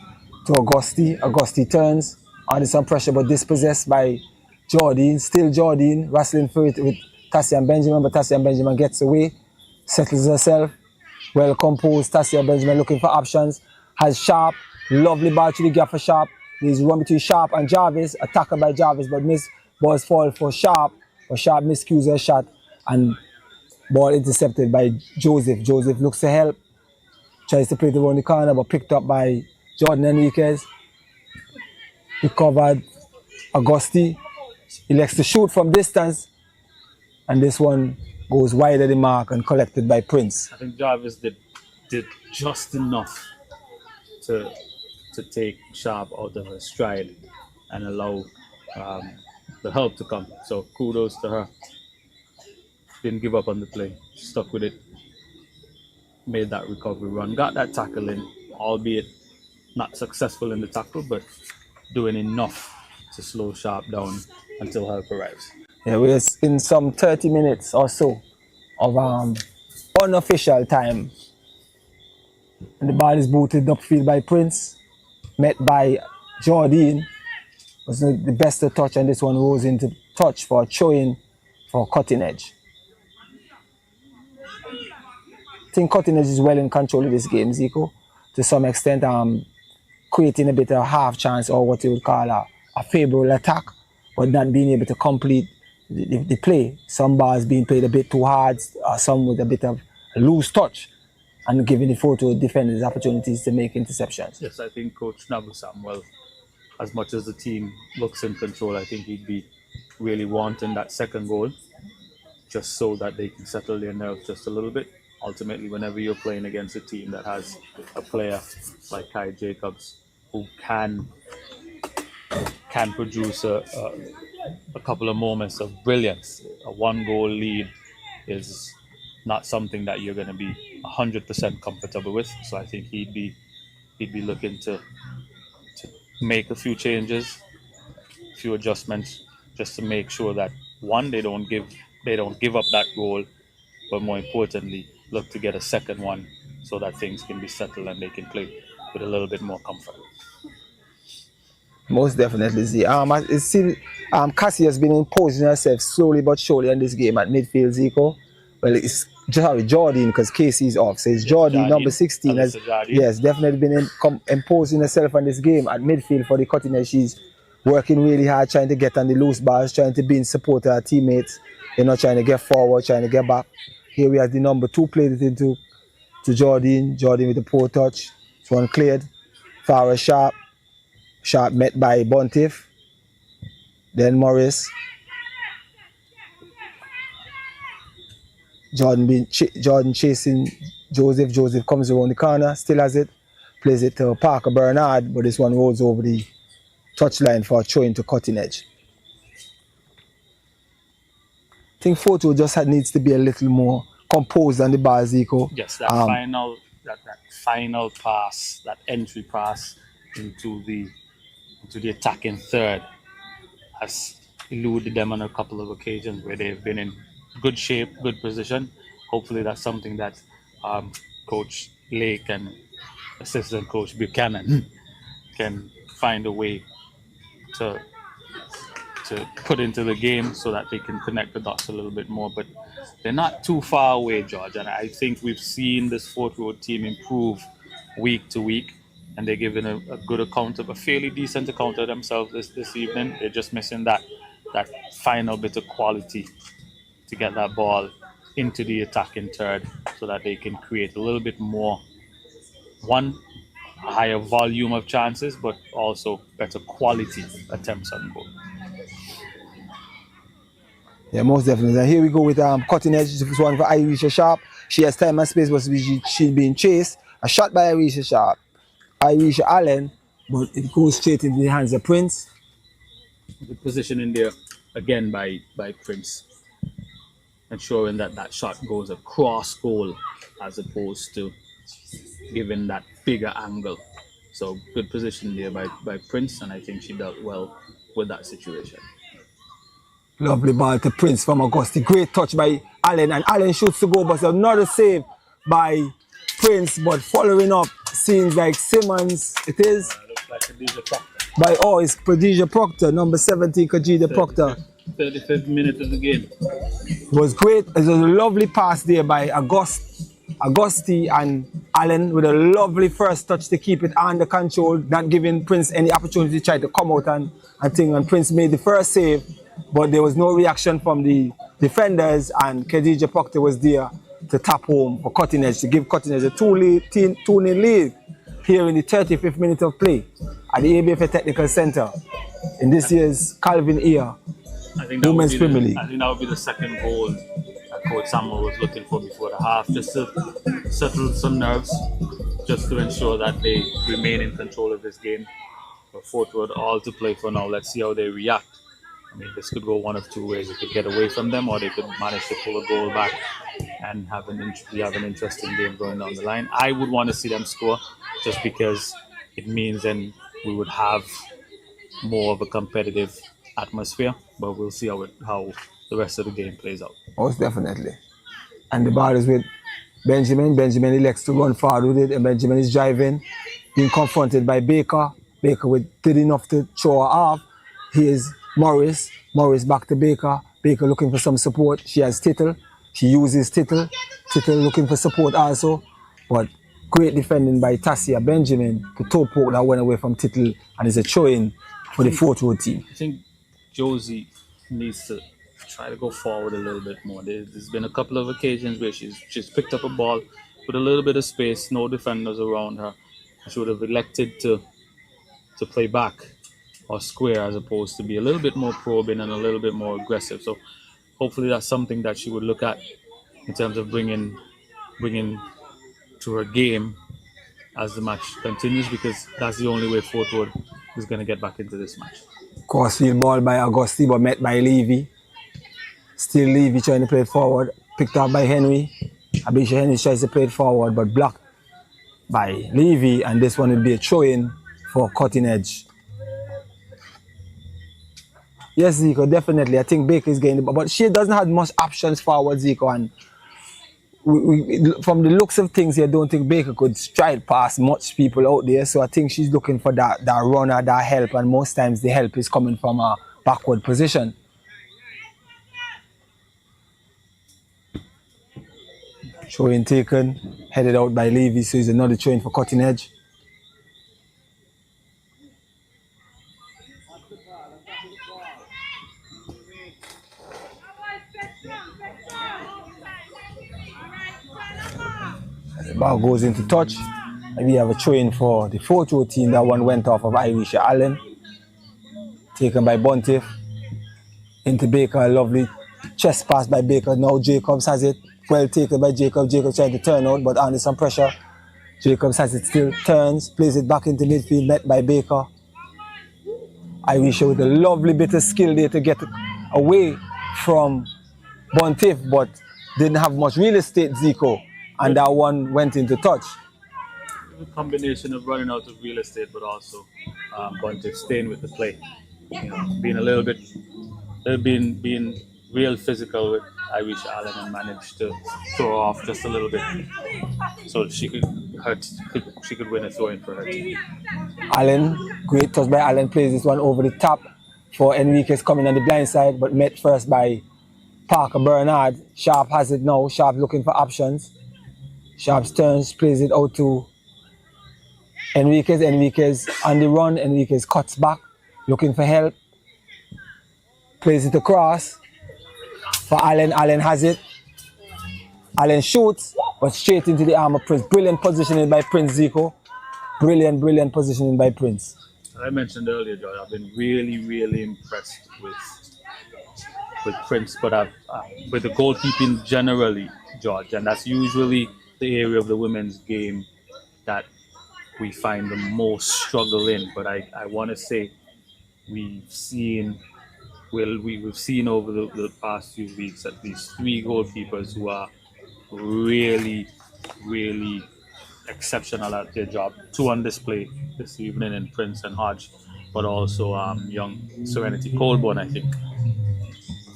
to Augusti. Augusti turns under some pressure but dispossessed by Jordine. Still Jordine wrestling for it with Tassian Benjamin, but Tassian Benjamin gets away, settles herself, Well composed. Tasia Benjamin looking for options. Has Sharp. Lovely ball to the gap for Sharp. There's run between Sharp and Jarvis. Attacker by Jarvis, but miss. Balls fall for Sharp. But Sharp miscues her shot. And ball intercepted by Joseph. Joseph looks to help. Tries to play it around the corner, but picked up by Jordan Enriquez. Recovered Augusti. He likes to shoot from distance. And this one goes wide of the mark and collected by Prince. I think Jarvis did just enough to take Sharp out of her stride and allow the help to come. So kudos to her. Didn't give up on the play. Stuck with it. Made that recovery run. Got that tackle in, albeit not successful in the tackle, but doing enough to slow Sharp down until help arrives. Yeah, we're in some 30 minutes or so of unofficial time. And the ball is booted upfield by Prince, met by Jardine. Was not the best to touch, and this one rose into touch for throwing for Cutting Edge. I think Cutting Edge is well in control of this game, Zico, to some extent, creating a bit of a half chance or what you would call a favorable attack, but not being able to complete the play. Some balls being played a bit too hard, some with a bit of a loose touch, and giving the photo defenders opportunities to make interceptions. Yes, I think Coach Nabu Samuel, as much as the team looks in control, I think he'd be really wanting that second goal, just so that they can settle their nerves just a little bit. Ultimately, whenever you're playing against a team that has a player like Kai Jacobs who can produce a couple of moments of brilliance, a one-goal lead is not something that you're going to be 100% comfortable with. So I think he'd be looking to make a few changes, a few adjustments, just to make sure that one, they don't give up that goal, but more importantly, look to get a second one so that things can be settled and they can play with a little bit more comfort. Most definitely, Cassie has been imposing herself slowly but surely in this game at midfield, Zico. Well, it's just Jordan because Casey is off. So it's Jordan, number 16, has definitely been imposing herself on this game at midfield for the Cutting Edge. She's working really hard, trying to get on the loose balls, trying to be in support of her teammates, trying to get forward, trying to get back. Here we have the number 2 played it into Jordan. Jordan with the poor touch. This one cleared. Farah Sharp. Sharp met by Bontiff. Then Morris. Jordan chasing Joseph. Joseph comes around the corner, still has it. Plays it to Parker Bernard, but this one rolls over the touchline for a throw into Cutting Edge. I think Photo just needs to be a little more composed on the ball, Zico. Yes, that final pass, that entry pass into the attacking third has eluded them on a couple of occasions where they've been in good shape, good position. Hopefully that's something that Coach Lake and assistant coach Buchanan can find a way to put into the game so that they can connect the dots a little bit more. But they're not too far away, George, and I think we've seen this Fort Road team improve week to week, and they're giving a good account of a fairly decent account of themselves this evening. They're just missing that final bit of quality to get that ball into the attacking third so that they can create a little bit more, a higher volume of chances, but also better quality attempts on goal. Yeah, most definitely. And here we go with Cutting Edge. This one for Irisha Sharp. She has time and space, but she's being chased. A shot by Irisha Sharp. Irisha Allen, but it goes straight into the hands of Prince. Good position in there again by Prince, ensuring that shot goes across goal as opposed to giving that bigger angle. So good position there by Prince, and I think she dealt well with that situation. Lovely ball to Prince from Augusti. Great touch by Allen, and Allen shoots to go, but another save by Prince, but following up seems like Simmons. It is. Looks like Khadija Proctor. It's Khadija Proctor, number 17, Khadija Proctor. 35th minute of the game. It was great. It was a lovely pass there by August Augusti and Allen with a lovely first touch to keep it under control, not giving Prince any opportunity to try to come out and thing. And Prince made the first save, but there was no reaction from the defenders, and Khadija Proctor was there to tap home for Cutting Edge, to give Cutting Edge a 2-0 lead here in the 35th minute of play at the ABFA Technical Centre in this year's Calvin Ear Women's Premier League. I think that would be the second goal that Coach Samuel was looking for before the half, just to settle some nerves, just to ensure that they remain in control of this game. But Fort Worth all to play for now. Let's see how they react. I mean, this could go one of two ways. It could get away from them, or they could manage to pull a goal back and have an interesting game going down the line. I would want to see them score, just because it means then we would have more of a competitive atmosphere. But we'll see how the rest of the game plays out. Most definitely. And the ball is with Benjamin. Benjamin elects to run forward with it, and Benjamin is driving, being confronted by Baker. Baker did enough to throw her off. Here's Morris. Morris back to Baker. Baker looking for some support. She has Tittle. She uses Tittle. Tittle looking for support also. But great defending by Tassia Benjamin. The toe poke that went away from Tittle, and is a throw-in for the Fort Worth team. I think Josie needs to try to go forward a little bit more. There's been a couple of occasions where she's picked up a ball with a little bit of space, no defenders around her. She would have elected to play back or square, as opposed to be a little bit more probing and a little bit more aggressive. So hopefully that's something that she would look at in terms of bringing to her game as the match continues, because that's the only way Fort Worth is going to get back into this match. Crossfield ball by Augusti, but met by Levy. Still Levy trying to play it forward. Picked up by Henry. Abisha Henry tries to play it forward, but blocked by Levy, and this one will be a throw-in for Cutting Edge. Yes, Zico, definitely. I think Baker is getting the ball, but she doesn't have much options forward, Zico, and from the looks of things, I don't think Baker could stride past much people out there. So I think she's looking for that runner, that help, and most times the help is coming from a backward position. Throw-in taken, headed out by Levy, so it's another throw-in for Cutting Edge. The ball goes into touch, and we have a throw-in for the Fort Worth team. That one went off of Irisha Allen, taken by Buntiff into Baker. A lovely chest pass by Baker. Now Jacobs has it, well taken by Jacob. Jacobs trying to turn out, but under some pressure. Jacobs has it, still turns, plays it back into midfield, met by Baker. Irisha with a lovely bit of skill there to get away from Buntiff, but didn't have much real estate, Zico. And that one went into touch. A combination of running out of real estate, but also Buntiff staying with the play. You know, being a little bit, being real physical with Irish Allen, and managed to throw off just a little bit, so she could win a throw-in for her team. Allen, great touch by Allen, plays this one over the top for Enriquez coming on the blind side, but met first by Parker Bernard. Sharp has it now. Sharp looking for options. Sharp turns, plays it out to Enriquez. Enriquez on the run. Enriquez cuts back, looking for help. Plays it across for Allen. Allen has it. Allen shoots, but straight into the arm of Prince. Brilliant positioning by Prince, Zico. Brilliant positioning by Prince. As I mentioned earlier, George, I've been really impressed with Prince, but with the goalkeeping generally, George, and that's usually the area of the women's game that we find the most struggle in. But I want to say we've seen over the past few weeks at least 3 goalkeepers who are really exceptional at their job. 2 on display this evening in Prince and Hodge, but also young Serenity Colborne, I think.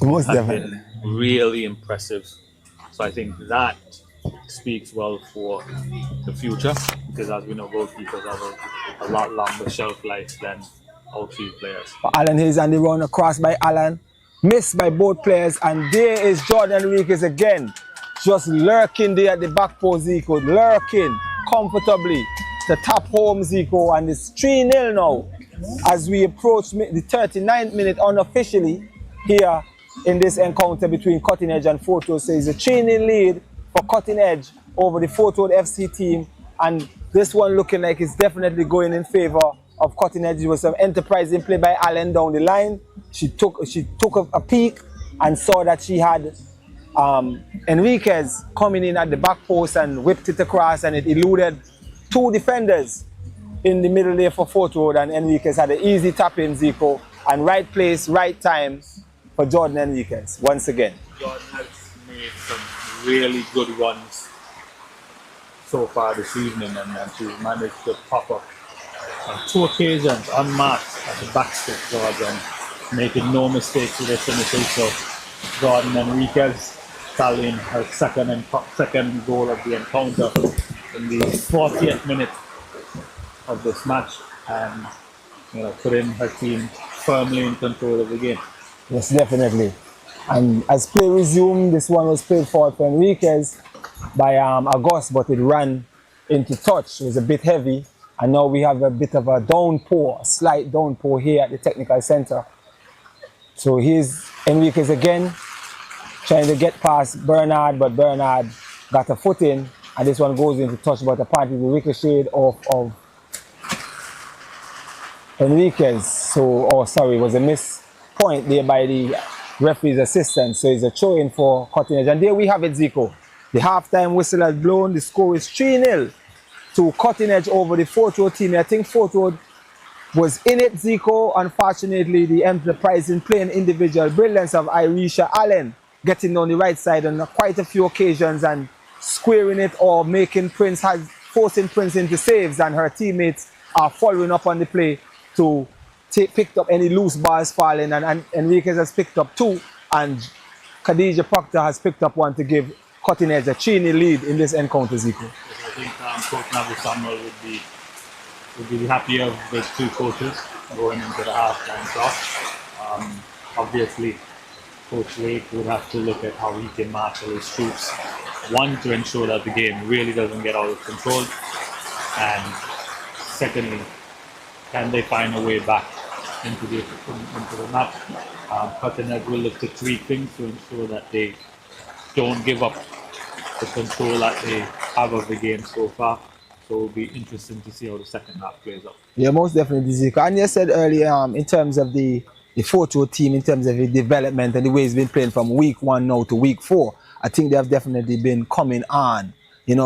Most definitely. Really impressive. So I think that speaks well for the future, because as we know, goalkeepers have a lot longer shelf life than outfield players. Allen Hayes on the run, across by Allen. Missed by both players, and there is Jordan Enriquez again. just lurking there at the back post, Zico, lurking comfortably to tap home, Zico, and it's 3-0 now as we approach the 39th minute unofficially here in this encounter between Cutting Edge and Fort Road. So it's a 3-0 lead for Cutting Edge over the Fort Road FC team, and this one looking like it's definitely going in favor of Cutting Edge. It was some enterprising play by Allen down the line. She took a peek and saw that she had Enriquez coming in at the back post and whipped it across, and it eluded two defenders in the middle there for Fort Road, and Enriquez had an easy tap in, Zico, and right place, right time for Jordan Enriquez once again. Jordan has made some really good runs so far this evening, and she's managed to pop up on 2 occasions unmarked at the backstep, Jordan, making no mistakes with her finishes. So Jordan Enriquez tallying her second goal of the encounter in the 40th minute of this match, and putting her team firmly in control of the game. Yes, definitely. And as play resumed, this one was played forward for Enriquez by August, but it ran into touch. It was a bit heavy, and now we have a bit of a downpour, a slight downpour here at the technical center. So here's Enriquez again, trying to get past Bernard, but Bernard got a foot in, and this one goes into touch, but apparently the ricochet of Enriquez. So, it was a miss point there by the referee's assistant. So it's a throw-in for Cutting Edge. And there we have it, Zico. The halftime whistle has blown. The score is 3-0 to Cutting Edge over the Fort Road team. I think Fort Road was in it, Zico. Unfortunately, the enterprising playing individual brilliance of Irisha Allen getting on the right side on quite a few occasions and squaring it or forcing Prince into saves, and her teammates are following up on the play to picked up any loose balls falling, and Enriquez has picked up 2, and Khadija Proctor has picked up 1 to give Cutting Edge a 3-0 lead in this encounter, Zico. I think Coach Navi Samuel would be happier with 2 coaches going into the halftime talk. Obviously, Coach Lake would have to look at how he can marshal his troops. 1, to ensure that the game really doesn't get out of control, and secondly, can they find a way back into the match? Cutting Edge will look to 3 things to ensure that they don't give up the control that they have of the game so far. So it'll be interesting to see how the second half plays out. Yeah, most definitely, Zico. And you said earlier, in terms of the Fort Road team, in terms of the development and the way it's been playing from week 1 now to week 4, I think they have definitely been coming on,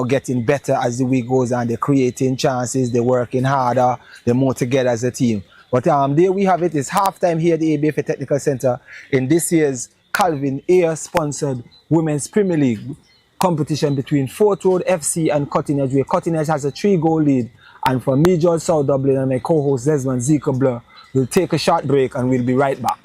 getting better as the week goes on. They're creating chances, they're working harder, they're more together as a team. But there we have it. It's halftime here at the ABFA Technical Center in this year's Calvin Ayre-sponsored Women's Premier League competition between Fort Road FC and Cutting Edge, where Cutting Edge has a 3-goal lead. And for me, George South Dublin, and my co-host Desmond Zico Blur, we'll take a short break and we'll be right back.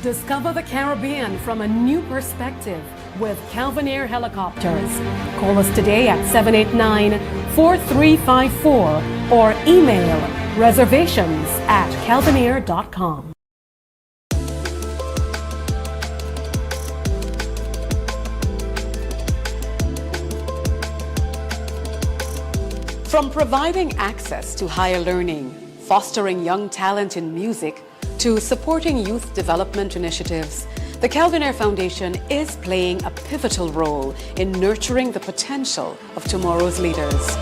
Discover the Caribbean from a new perspective with Calvin Ayre Helicopters. Call us today at 789-4354 or email reservations@calvinair.com. From providing access to higher learning, fostering young talent in music, to supporting youth development initiatives, the Calvin Ayre Foundation is playing a pivotal role in nurturing the potential of tomorrow's leaders.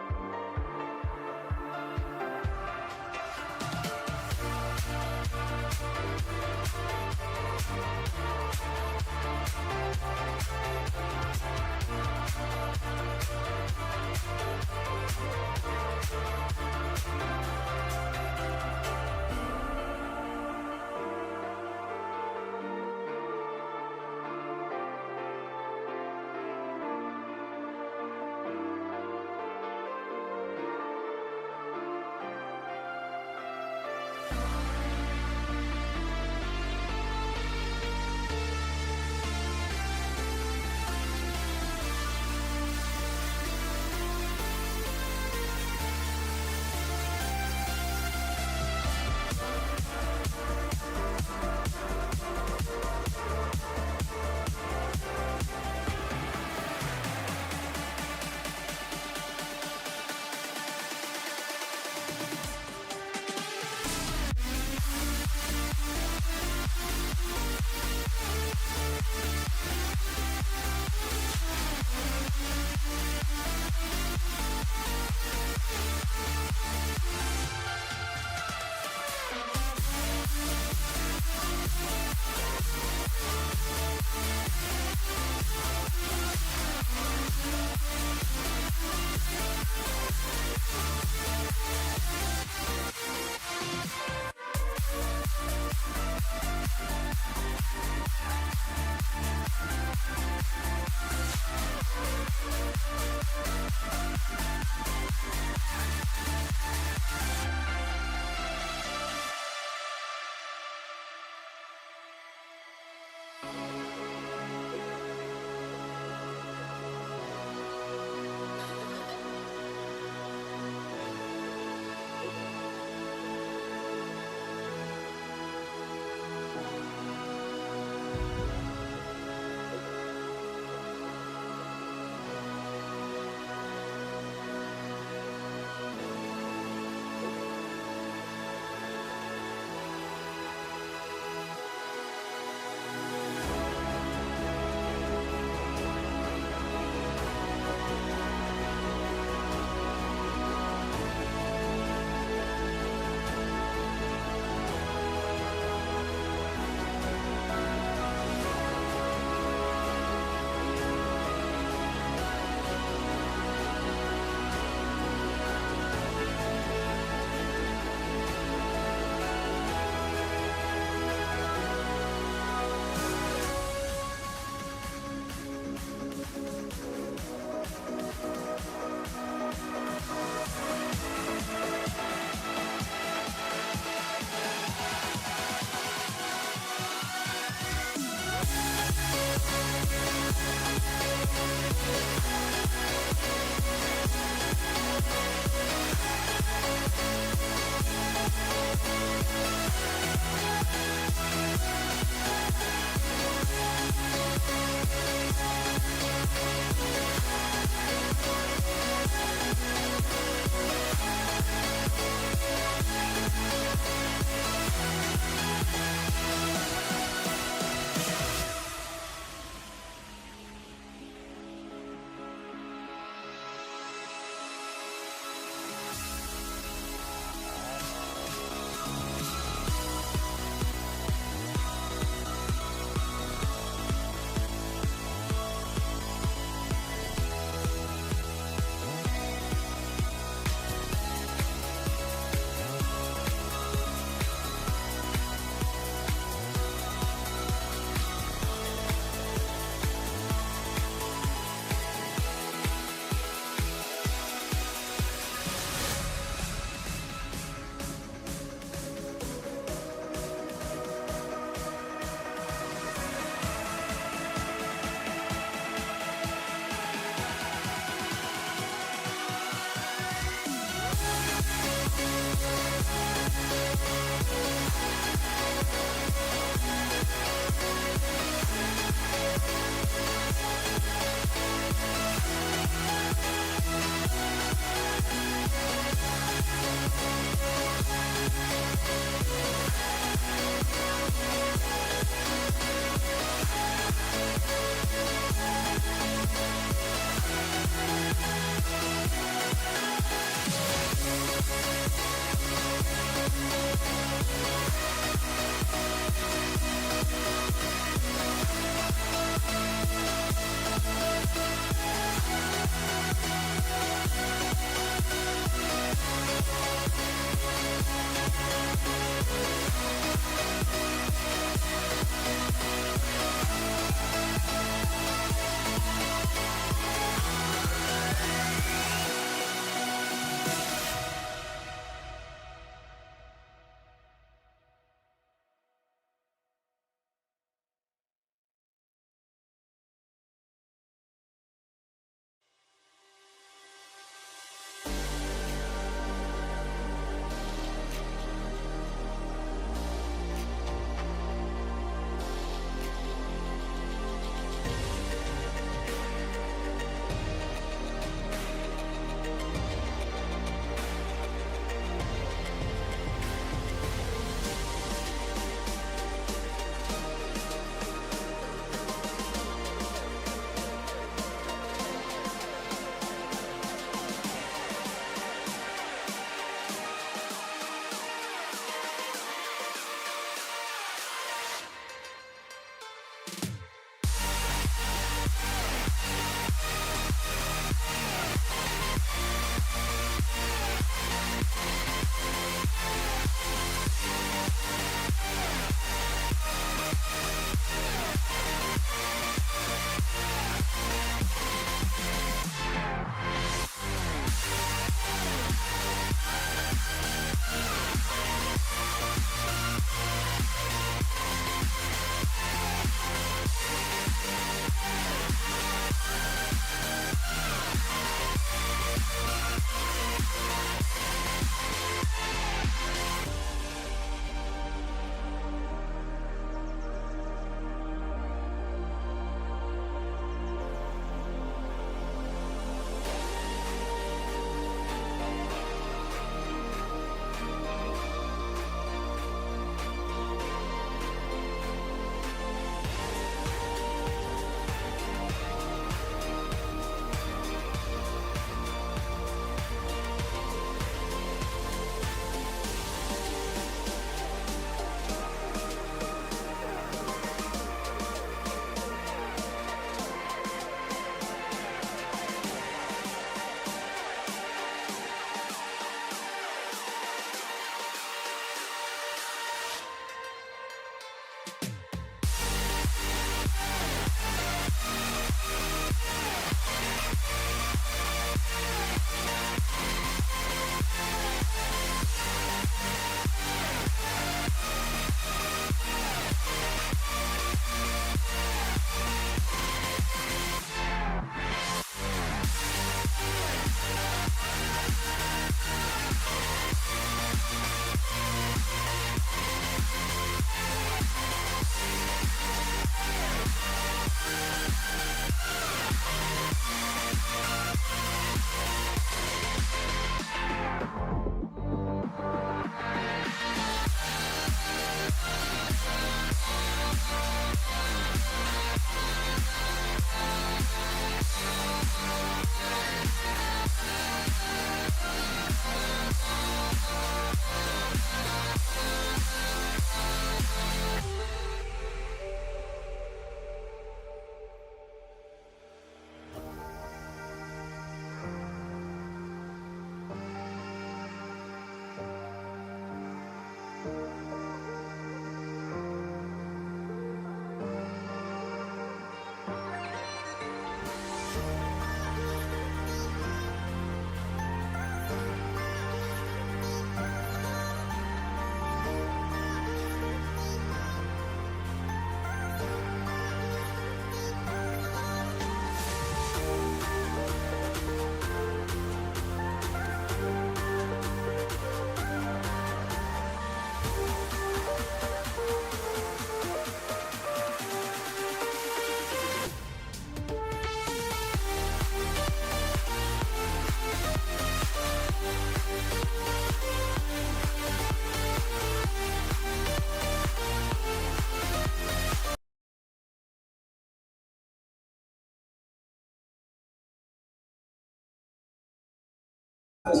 And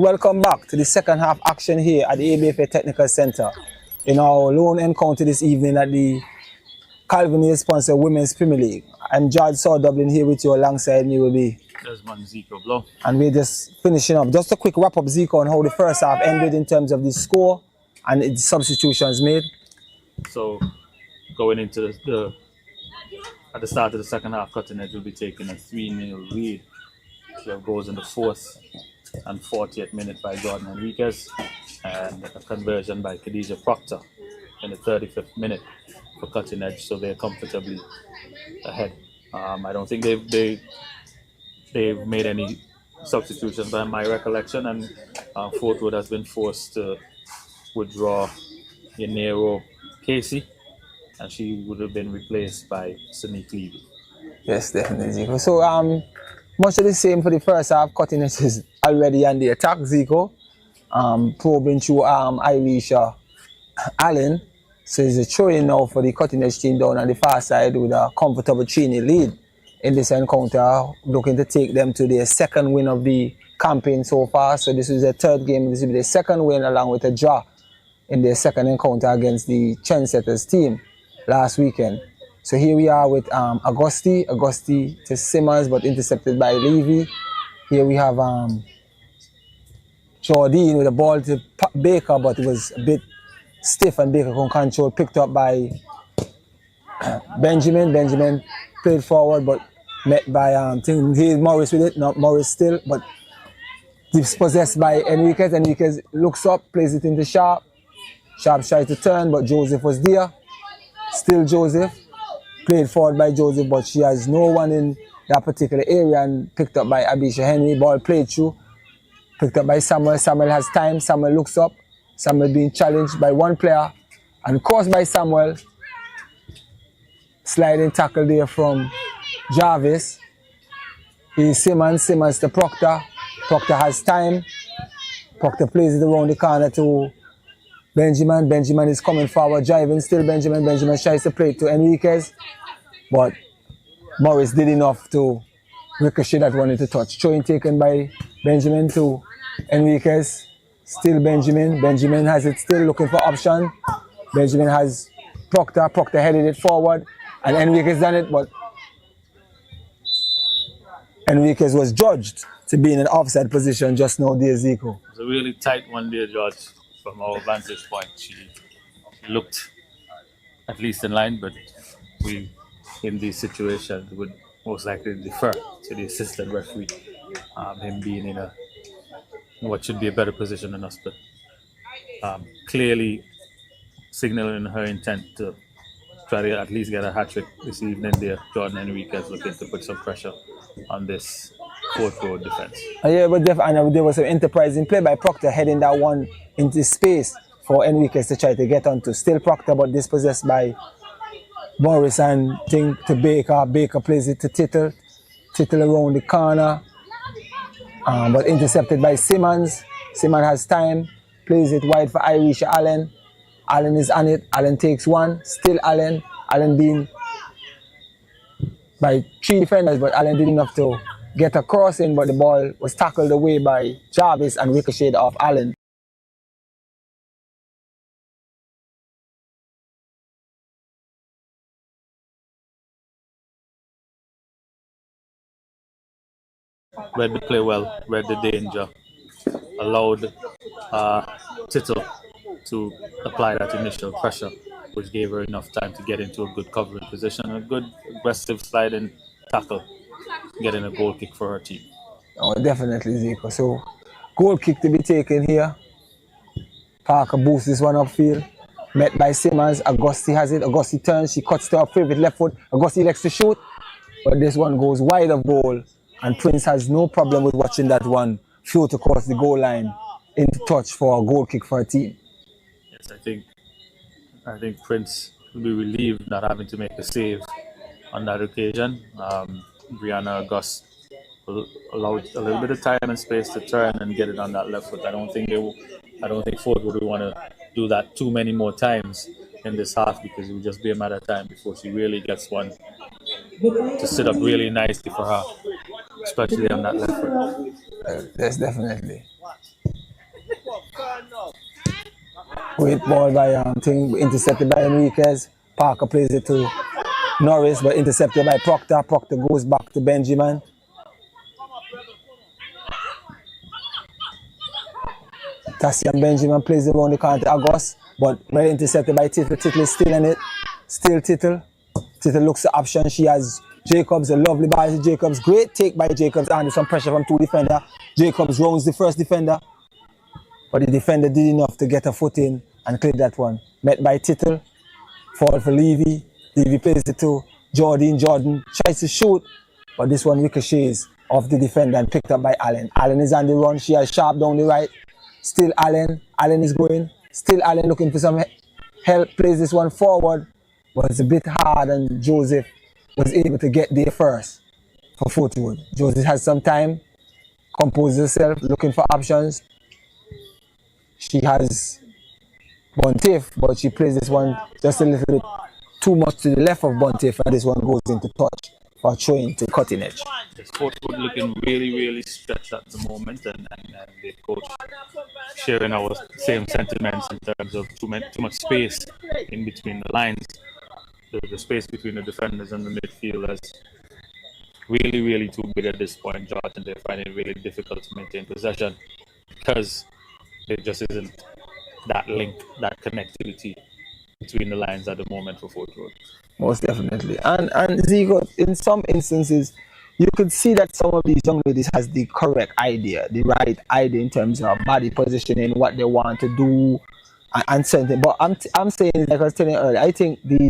welcome back to the second half action here at the ABFA Technical Center in our lone encounter this evening at the Calvin sponsored Women's Premier League. I'm George Saw Dublin here with you. Alongside me will be Desmond Zico Blow. And we're just finishing up. Just a quick wrap up, Zico, on how the first half ended in terms of the score and the substitutions made. So going into at the start of the second half, Cutting Edge will be taking a 3-0 lead. So it goes in the 4th and 40th minute by Jordan Enriquez, and a conversion by Khadija Proctor in the 35th minute for Cutting Edge, so they're comfortably ahead. I don't think they've made any substitutions by my recollection, and Fort Wood has been forced to withdraw Yanero Casey, and she would have been replaced by Sonique Levy. Yes, definitely, Zico. So much of the same for the first half. Cutting Edge is already on the attack, Zico. Probing through Irisha Allen. So it's a throw-in now for the Cutting Edge team down on the far side with a comfortable 3-0 lead in this encounter, looking to take them to their second win of the campaign so far. So this is their third game. This will be their second win along with a draw in their second encounter against the Trendsetters team last weekend. So here we are with Augusti to Simmons, but intercepted by Levy. Here we have Jordine with the ball to Baker, but it was a bit stiff and Baker couldn't control. Picked up by Benjamin. Benjamin played forward, but met by Morris with it. Not Morris still, but dispossessed by Enriquez. Enriquez looks up, plays it into Sharp. Sharp tried to turn, but Joseph was there. Still Joseph. Played forward by Joseph, but she has no one in that particular area, and picked up by Abisha Henry. Ball played through. Picked up by Samuel. Samuel has time. Samuel looks up. Samuel being challenged by one player and crossed by Samuel. Sliding tackle there from Jarvis. Here's Simmons. Simmons to Proctor. Proctor has time. Proctor plays it around the corner to Benjamin. Benjamin is coming forward, driving still Benjamin. Benjamin tries to play it to Enriquez, but Morris did enough to ricochet that one into touch. Throwing taken by Benjamin to Enriquez. Still Benjamin. Benjamin has it still, looking for option. Benjamin has Proctor. Proctor headed it forward, and Enriquez done it, but Enriquez was judged to be in an offside position just now there, Zico. It was a really tight one there, George. From our vantage point, she looked at least in line, but we, in these situations, would most likely defer to the assistant referee, him being in what should be a better position than us, but clearly signaling her intent to try to at least get a hat-trick this evening there. Jordan Enriquez looking to put some pressure on this Fort Road defense. Yeah, but there was some enterprising play by Proctor, heading that one into space for Enriquez to try to get onto. Still Proctor, but dispossessed by Morris, and thing to Baker. Baker plays it to Tittle. Tittle around the corner, but intercepted by Simmons. Simmons has time, plays it wide for Irisha Allen. Allen is on it. Allen takes one. Still Allen. Allen being by 3 defenders, but Allen did enough to get a cross in, but the ball was tackled away by Jarvis and ricocheted off Allen. Read the play well, read the danger, allowed Tittle to apply that initial pressure, which gave her enough time to get into a good covering position, a good aggressive sliding tackle, getting a goal kick for her team. Oh, definitely, Zico. So, goal kick to be taken here. Parker boosts this one upfield. Met by Simmons. Augusti has it. Augusti turns. She cuts to her favorite left foot. Augusti likes to shoot, but this one goes wide of goal. And Prince has no problem with watching that one float across the goal line into touch for a goal kick for her team. Yes, I think Prince will be relieved not having to make a save on that occasion. Brianna August allowed a little bit of time and space to turn and get it on that left foot. I don't think Ford would want to do that too many more times in this half, because it would just be a matter of time before she really gets one to sit up really nicely for her, especially on that left foot. Yes, definitely. Great ball by thing intercepted by Enriquez. Parker plays it to Norris, but intercepted by Proctor. Proctor goes back to Benjamin. Tassian Benjamin plays it around the corner to August, but well intercepted by Tittle. Tittle is still in it. Still Tittle. Tittle looks the option. She has Jacobs, a lovely ball to Jacobs. Great take by Jacobs under some pressure from two defenders. Jacobs rounds the first defender, but the defender did enough to get a foot in and clear that one. Met by Tittle. Fall for Levy. Levy plays it to Jordan. Jordan tries to shoot, but this one ricochets off the defender and picked up by Allen. Allen is on the run. She has Sharp down the right. Still Allen. Allen is going. Still Allen looking for some help. Plays this one forward, but it's a bit hard, and Joseph was able to get there first for Fortwood. Joseph has some time, composes herself, looking for options. She has Bontiff, but she plays this one just a little bit too much to the left of Bontiff, and this one goes into touch for throwing to cutting edge. Fortwood looking really, really stretched at the moment, and the coach sharing our same sentiments in terms of too much space in between the lines. The space between the defenders and the midfielders really, really too big at this point, George, and they find it really difficult to maintain possession because there just isn't that link, that connectivity between the lines at the moment for Fortwood. Most definitely. And Zico, in some instances, you could see that some of these young ladies has the correct idea, the right idea in terms of body positioning, what they want to do, and something. But I'm saying, like I was telling you earlier, I think the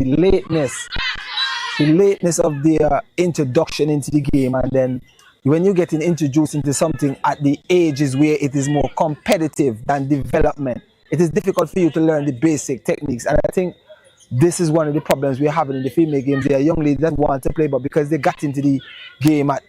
lateness of their introduction into the game, and then when you're getting introduced into something at the ages where it is more competitive than development, it is difficult for you to learn the basic techniques. And I think this is one of the problems we're having in the female games. There are young ladies that want to play, but because they got into the game at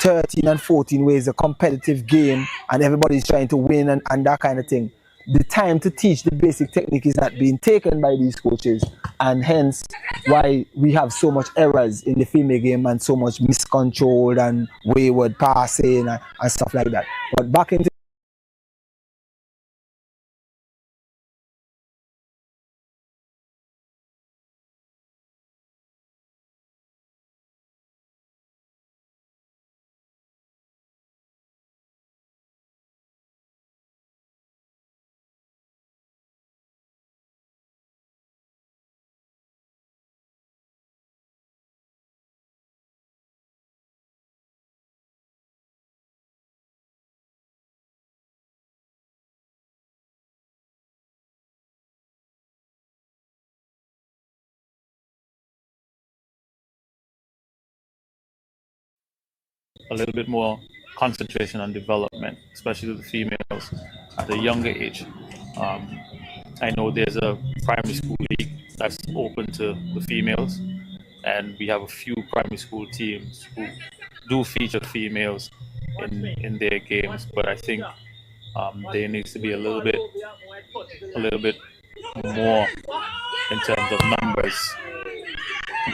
13 and 14, where it's a competitive game and everybody's trying to win and that kind of thing, the time to teach the basic technique is not being taken by these coaches, and hence why we have so much errors in the female game and so much miscontrol and wayward passing and stuff like that. But back into a little bit more concentration on development, especially with the females at a younger age. I know there's a primary school league that's open to the females, and we have a few primary school teams who do feature females in their games, but I think there needs to be a little bit more in terms of numbers.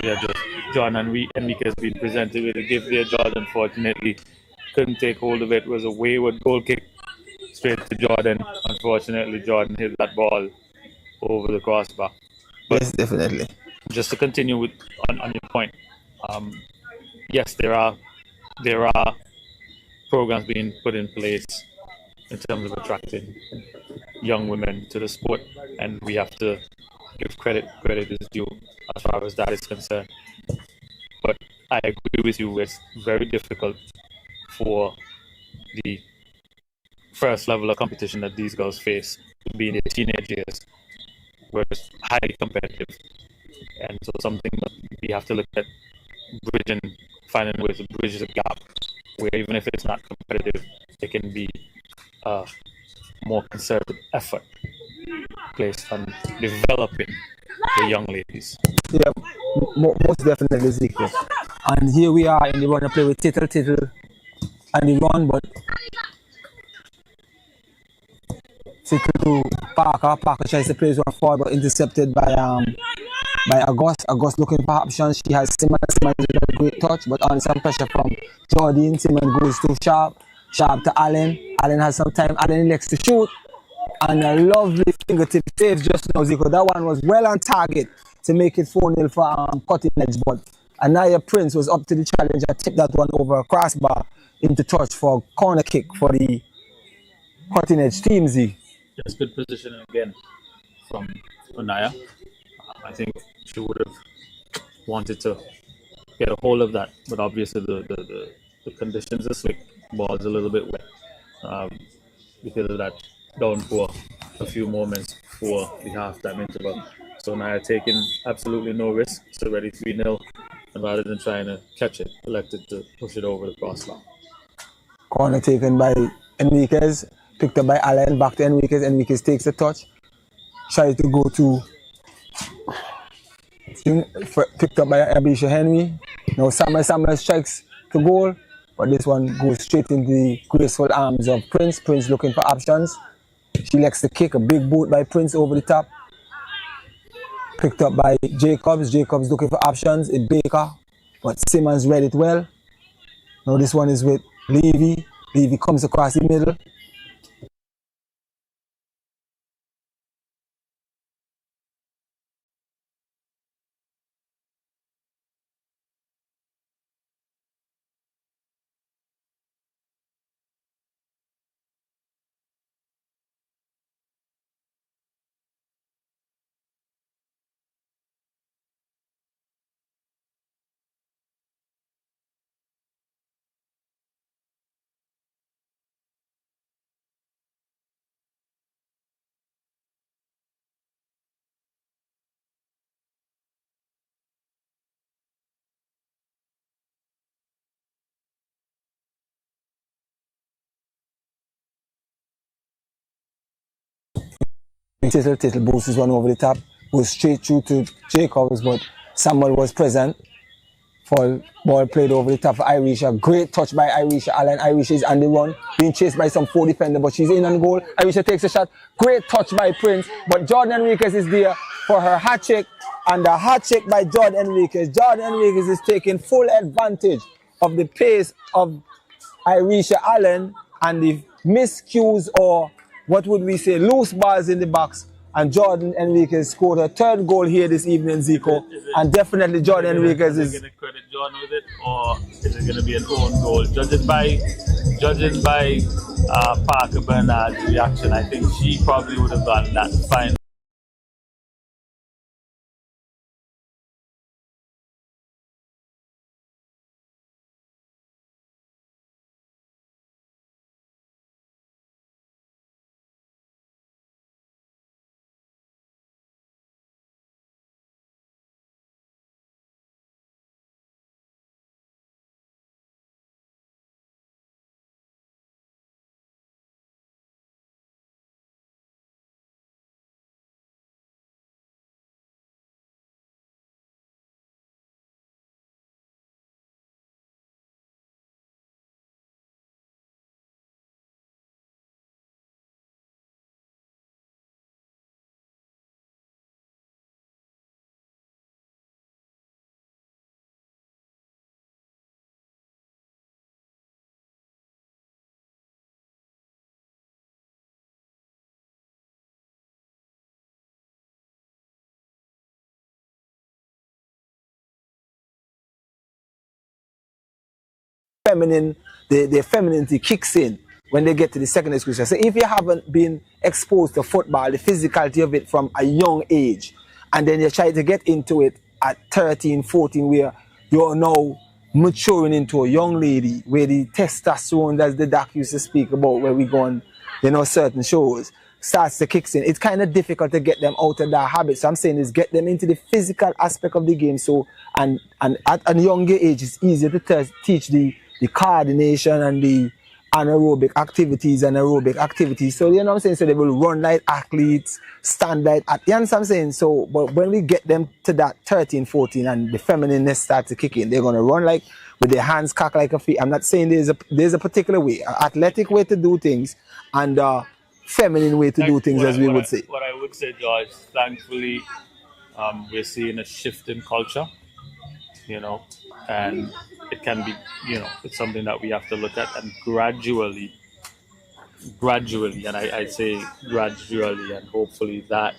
Yeah, just John and Enrique has been presented with a gift there. Jordan unfortunately couldn't take hold of it. It was a wayward goal kick straight to Jordan. Unfortunately, Jordan hit that ball over the crossbar. But yes, definitely. Just to continue with on your point, yes, there are programs being put in place in terms of attracting young women to the sport, and we have to give credit is due as far as that is concerned. But I agree with you, it's very difficult for the first level of competition that these girls face to be in their teenage years, where it's highly competitive. And so something that we have to look at bridging, finding ways to bridge the gap, where even if it's not competitive, it can be more concerted effort placed on developing the young ladies. Yeah, most definitely, Zico. And here we are in the run to play with Tittle and the run, but Tittle to Parker. Parker tries to play this one forward, but intercepted by by August. August looking for options. She has Simmons. Simmons with a great touch, but on some pressure from Jordan. Simmons goes too sharp. Sharp to Allen. Allen has some time. Allen elects to shoot. And a lovely fingertip save just now, Zico. That one was well on target to make it 4-0 for cutting edge. But Anaya Prince was up to the challenge and tipped that one over a crossbar into touch for a corner kick for the cutting edge team, Z. Yes, good positioning again from Anaya. I think she would have wanted to get a hold of that, but obviously the conditions are slick. Ball's a little bit wet because of that downpour a few moments before the halftime interval. So Naya taking absolutely no risk. It's already 3-0, and rather than trying to catch it, elected to push it over the crossbar. Corner taken by Enriquez, picked up by Allen, back to Enriquez. Enriquez takes the touch, tries to go to picked up by Abisha Henry. Now Samuel strikes the goal, but this one goes straight into the graceful arms of Prince. Prince looking for options. She elects to kick, a big boot by Prince over the top. Picked up by Jacobs. Jacobs looking for options. It's Baker, but Simmons read it well. Now this one is with Levy. Levy comes across the middle. Tittle boosts this one over the top, goes straight through to Jacobs, but Samuel was present. Ball played over the top for Irisha. Great touch by Irisha Allen. Irisha is on the run, being chased by some 4 defenders, but she's in on goal. Irisha takes a shot. Great touch by Prince, but Jordan Enriquez is there for her hat trick, and the hat trick by Jordan Enriquez. Jordan Enriquez is taking full advantage of the pace of Irisha Allen and the miscues, or what would we say, loose balls in the box. And Jordan Enriquez scored her 3rd goal here this evening, Zico. And definitely Jordan Enriquez is... Is it going to credit Jordan with it, or is it going to be an own goal? Judging by Parker Bernard's reaction, I think she probably would have done that fine. Feminine, their femininity kicks in when they get to the secondary school. So if you haven't been exposed to football, the physicality of it from a young age, and then you try to get into it at 13, 14, where you're now maturing into a young lady, where the testosterone, as the doc used to speak about, where we go on, certain shows, starts to kick in. It's kind of difficult to get them out of that habit. So I'm saying is get them into the physical aspect of the game. So, and at a younger age, it's easier to teach the coordination and the anaerobic activities. So, you know what I'm saying? So they will run like athletes, stand like, you understand what I'm saying? So, but when we get them to that 13, 14 and the feminineness starts to kick in, they're going to run like, with their hands cocked like a feet. I'm not saying there's a particular way, an athletic way to do things and feminine way to do things, as we would say. What I would say, George, thankfully, We're seeing a shift in culture, and it can be, it's something that we have to look at and gradually, and I say gradually, and hopefully that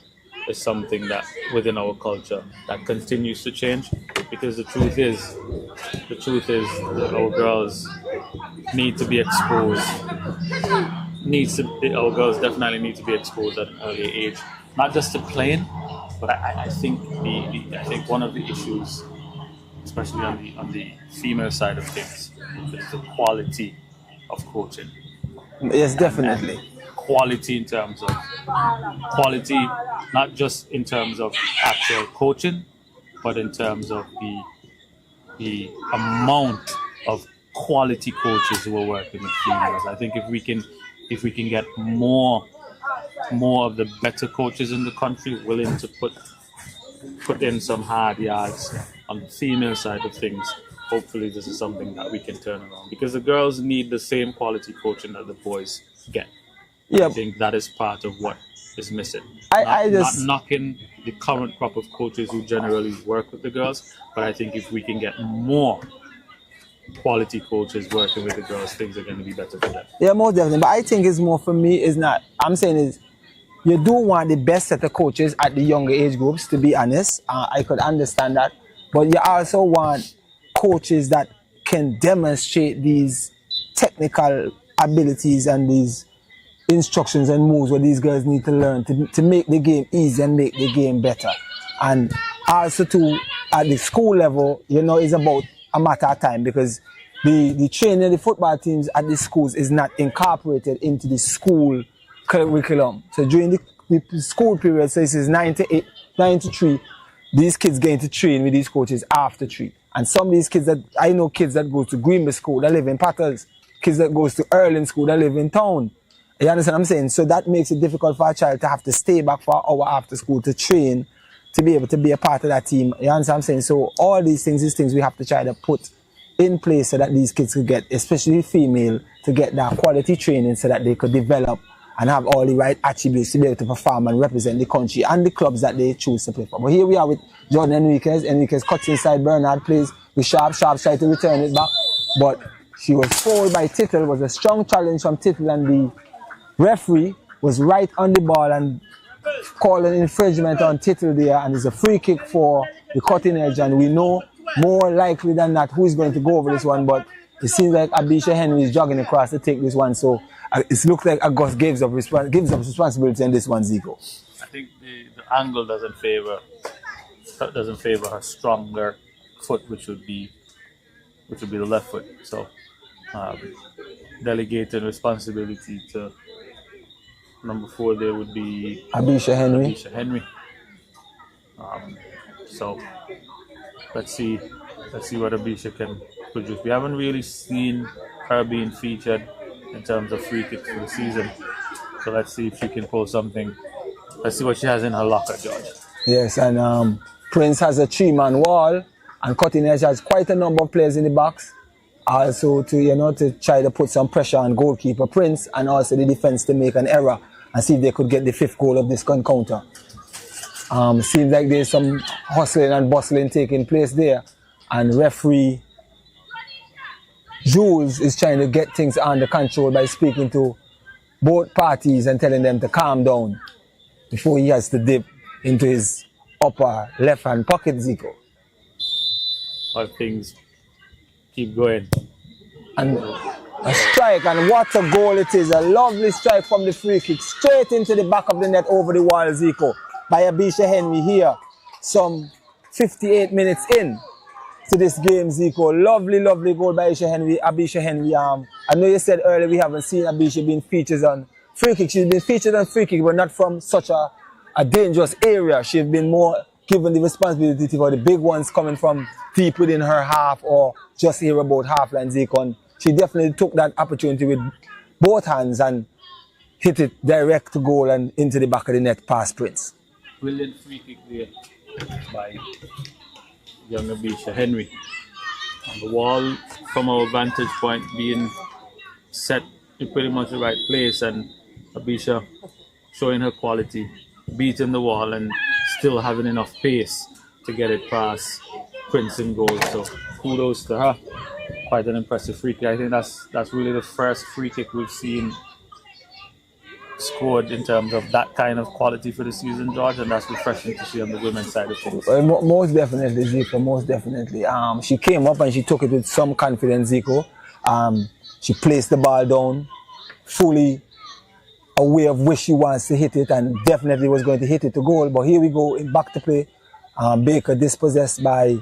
is something that within our culture that continues to change, because the truth is that our girls need to be exposed. Our girls definitely need to be exposed at an early age, not just to playing, but I think I think one of the issues, especially on the female side of things, is the quality of coaching. Yes, definitely. And quality in terms of quality, not just in terms of actual coaching, but in terms of the amount of quality coaches who are working with females. I think if we can get more of the better coaches in the country willing to put in some hard yards on the female side of things, hopefully this is something that we can turn around, because the girls need the same quality coaching that the boys get. Yeah. I think that is part of what is missing. Not knocking the current crop of coaches who generally work with the girls, but I think if we can get more quality coaches working with the girls, things are going to be better for them. Yeah, most definitely. But I think it's more for me is not, I'm saying is, you do want the best set of coaches at the younger age groups, to be honest. I could understand that. But you also want coaches that can demonstrate these technical abilities and these instructions and moves what these girls need to learn to make the game easy and make the game better. And also too, at the school level, it's about a matter of time, because the training of the football teams at the schools is not incorporated into the school curriculum. So during the school period, so this is 9 to 3, these kids getting to train with these coaches after 3. And some of these kids I know kids that go to Greenby School that live in Patters, kids that goes to Erling School that live in town. You understand what I'm saying? So that makes it difficult for a child to have to stay back for an hour after school to train, to be able to be a part of that team. You understand what I'm saying? So all these things we have to try to put in place so that these kids could get, especially female, to get that quality training so that they could develop and have all the right attributes to be able to perform and represent the country and the clubs that they choose to play for. But here we are with Jordan Enriquez. Enriquez cuts inside, Bernard plays with Sharp tries to return it back. But she was fouled by Tittle. It was a strong challenge from Tittle, and the referee was right on the ball and called an infringement on Tittle there, and it's a free kick for the cutting edge. And we know more likely than not who is going to go over this one, but it seems like Abisha Henry is jogging across to take this one. So it looks like August gives up responsibility on this one, Zico. I think the angle doesn't favor her stronger foot, which would be the left foot. So delegating responsibility to number 4 there would be Abisha Henry. So let's see what Abisha can produce. We haven't really seen her being featured in terms of free kicks for the season. So let's see if she can pull something. Let's see what she has in her locker, George. Yes, and Prince has a 3-man wall, and Cutting Edge has quite a number of players in the box. Also to try to put some pressure on goalkeeper Prince and also the defense to make an error and see if they could get the 5th goal of this encounter. Seems like there's some hustling and bustling taking place there, and referee Jules is trying to get things under control by speaking to both parties and telling them to calm down before he has to dip into his upper left-hand pocket, Zico. All things keep going. And a strike, and what a goal it is. A lovely strike from the free kick, straight into the back of the net over the wall, Zico, by Abisha Henry here, some 58 minutes in to this game, Zico. Lovely, lovely goal by Abisha Henry. I know you said earlier we haven't seen Abisha being featured on free kick. She's been featured on free kick, but not from such a dangerous area. She's been more given the responsibility for the big ones coming from deep within her half or just here about half line, Zico. And she definitely took that opportunity with both hands and hit it direct to goal and into the back of the net past Prince. Brilliant free kick there by young Abisha Henry. On the wall, from our vantage point, being set in pretty much the right place, and Abisha showing her quality, beating the wall and still having enough pace to get it past Prince in goal. So kudos to her. Quite an impressive free kick. I think that's really the first free kick we've seen scored in terms of that kind of quality for the season, George, and that's refreshing to see on the women's side of things. Well, most definitely, Zico, most definitely. She came up and she took it with some confidence, Zico. She placed the ball down, fully aware of where she wants to hit it, and definitely was going to hit it to goal. But here we go, back to play. Baker dispossessed by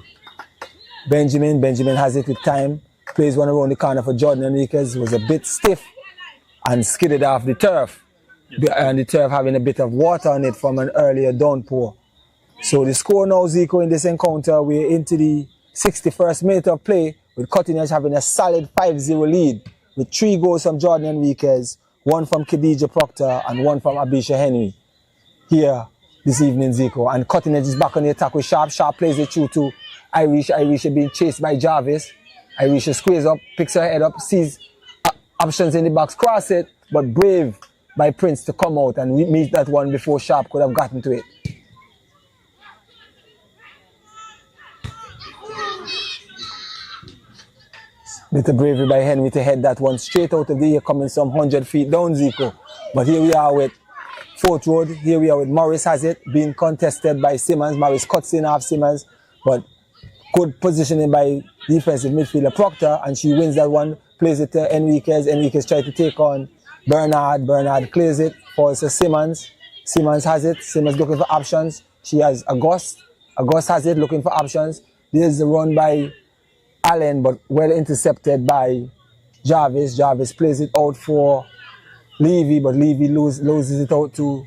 Benjamin. Benjamin has it with time, plays one around the corner for Jordan Enriquez, was a bit stiff and skidded off the turf. And the turf having a bit of water on it from an earlier downpour. So the score now, Zico, in this encounter, we're into the 61st minute of play, with Cutting Edge having a solid 5-0 lead, with 3 goals from Jordan Enriquez, 1 from Khadija Proctor, and 1 from Abisha Henry here this evening, Zico. And Cutting Edge is back on the attack with Sharp. Sharp plays it through to Irisha. Irisha being chased by Jarvis. Irisha squares up, picks her head up, sees options in the box, cross it, but brave by Prince to come out and meet that one before Sharp could have gotten to it. Little bravery by Henry to head that one straight out of the air, coming some 100 feet down, Zico. But here we are with Fort Road. Here we are with Morris has it, being contested by Simmons. Morris cuts in off Simmons, but good positioning by defensive midfielder Proctor, and she wins that one, plays it to Enriquez. Enriquez tries to take on Bernard. Bernard clears it, falls to Simmons. Simmons has it. Simmons looking for options. She has August. August has it, looking for options. There's the run by Allen, but well intercepted by Jarvis. Jarvis plays it out for Levy, but Levy loses it out to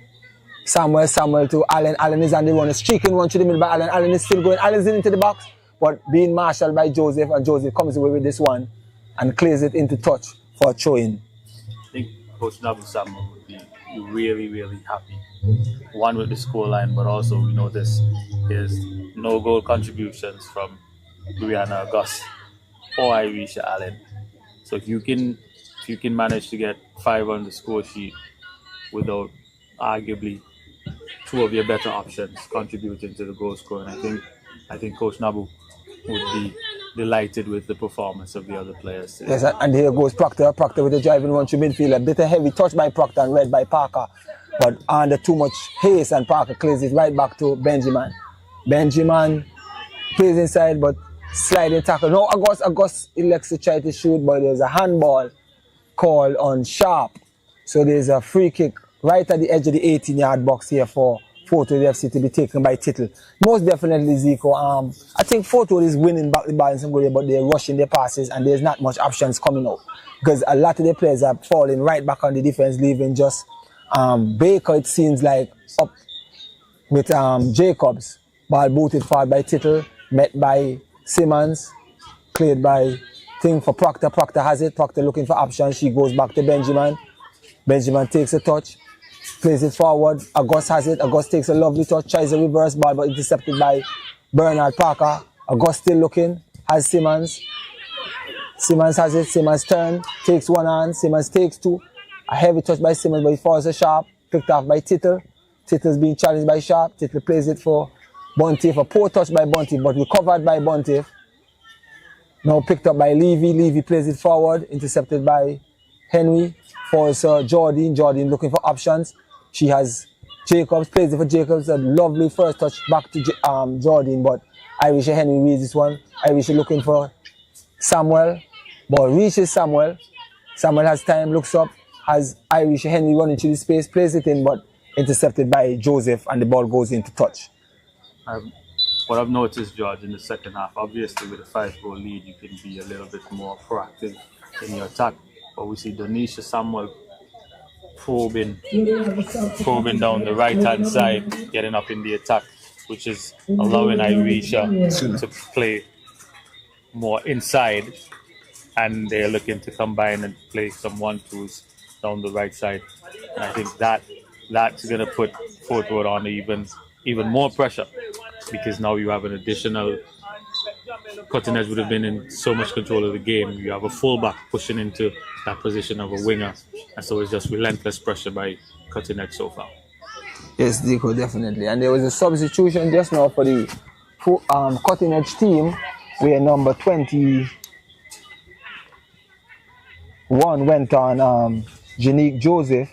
Samuel. Samuel to Allen. Allen is on the run. A streaking run through the middle by Allen. Allen is still going. Allen's into the box, but being marshaled by Joseph, and Joseph comes away with this one and clears it into touch for a throw-in. I think Coach Nabu Samuel would be really, really happy. One, with the scoreline, but also we notice there's no goal contributions from Brianna August or Irisha Allen. So if you can manage to get 5 on the score sheet without arguably 2 of your better options contributing to the goal scoring, I think Coach Nabu would be delighted with the performance of the other players today. Yes, and here goes Proctor. Proctor with a driving run through midfield. A bit of heavy touch by Proctor and read by Parker, but under too much haste, and Parker clears it right back to Benjamin. Benjamin plays inside, but sliding tackle. No, August elects to try to shoot, but there's a handball call on Sharp. So there's a free kick right at the edge of the 18-yard box here for Fort Worth FC to be taken by Tittle. Most definitely, Zico. I think Fort Worth is winning back the ball in some good way, but they're rushing their passes and there's not much options coming out, because a lot of the players are falling right back on the defense, leaving just Baker, it seems like, up with Jacobs. Ball booted forward by Tittle, met by Simmons, cleared by Thing for Proctor. Proctor has it. Proctor looking for options. She goes back to Benjamin. Benjamin takes a touch, plays it forward. August has it. August takes a lovely touch, tries a reverse ball, but intercepted by Bernard Parker. August still looking, has Simmons. Simmons has it. Simmons turn, takes one on. Simmons takes 2. A heavy touch by Simmons, but he falls to Sharp. Picked off by Tittle. Tittle's being challenged by Sharp. Tittle plays it for Buntiff. A poor touch by Buntiff, but recovered by Buntiff. Now picked up by Levy. Levy plays it forward, intercepted by Henry. Falls Jordan. Jordan looking for options. She has Jacobs, plays it for Jacobs. A lovely first touch back to Jordan, but Irisha Henry reads this one. Irisha looking for Samuel, but reaches Samuel. Samuel has time, looks up, has Irisha Henry running through the space, plays it in, but intercepted by Joseph, and the ball goes into touch. What I've noticed, George, in the second half, obviously with a 5-goal lead, you can be a little bit more proactive in your attack. But we see Donisha Samuel probing down the right-hand side, getting up in the attack, which is allowing Irisha to play more inside, and they're looking to combine and play some 1-2s down the right side. And I think that's going to put Fort Worth on even more pressure, because now you have an additional. Cutting Edge would have been in so much control of the game. You have a fullback pushing into that position of a winger, and so it's just relentless pressure by Cutting Edge so far. Yes, Zico, definitely. And there was a substitution just now for the cutting edge team where number 21 went on Janique Joseph,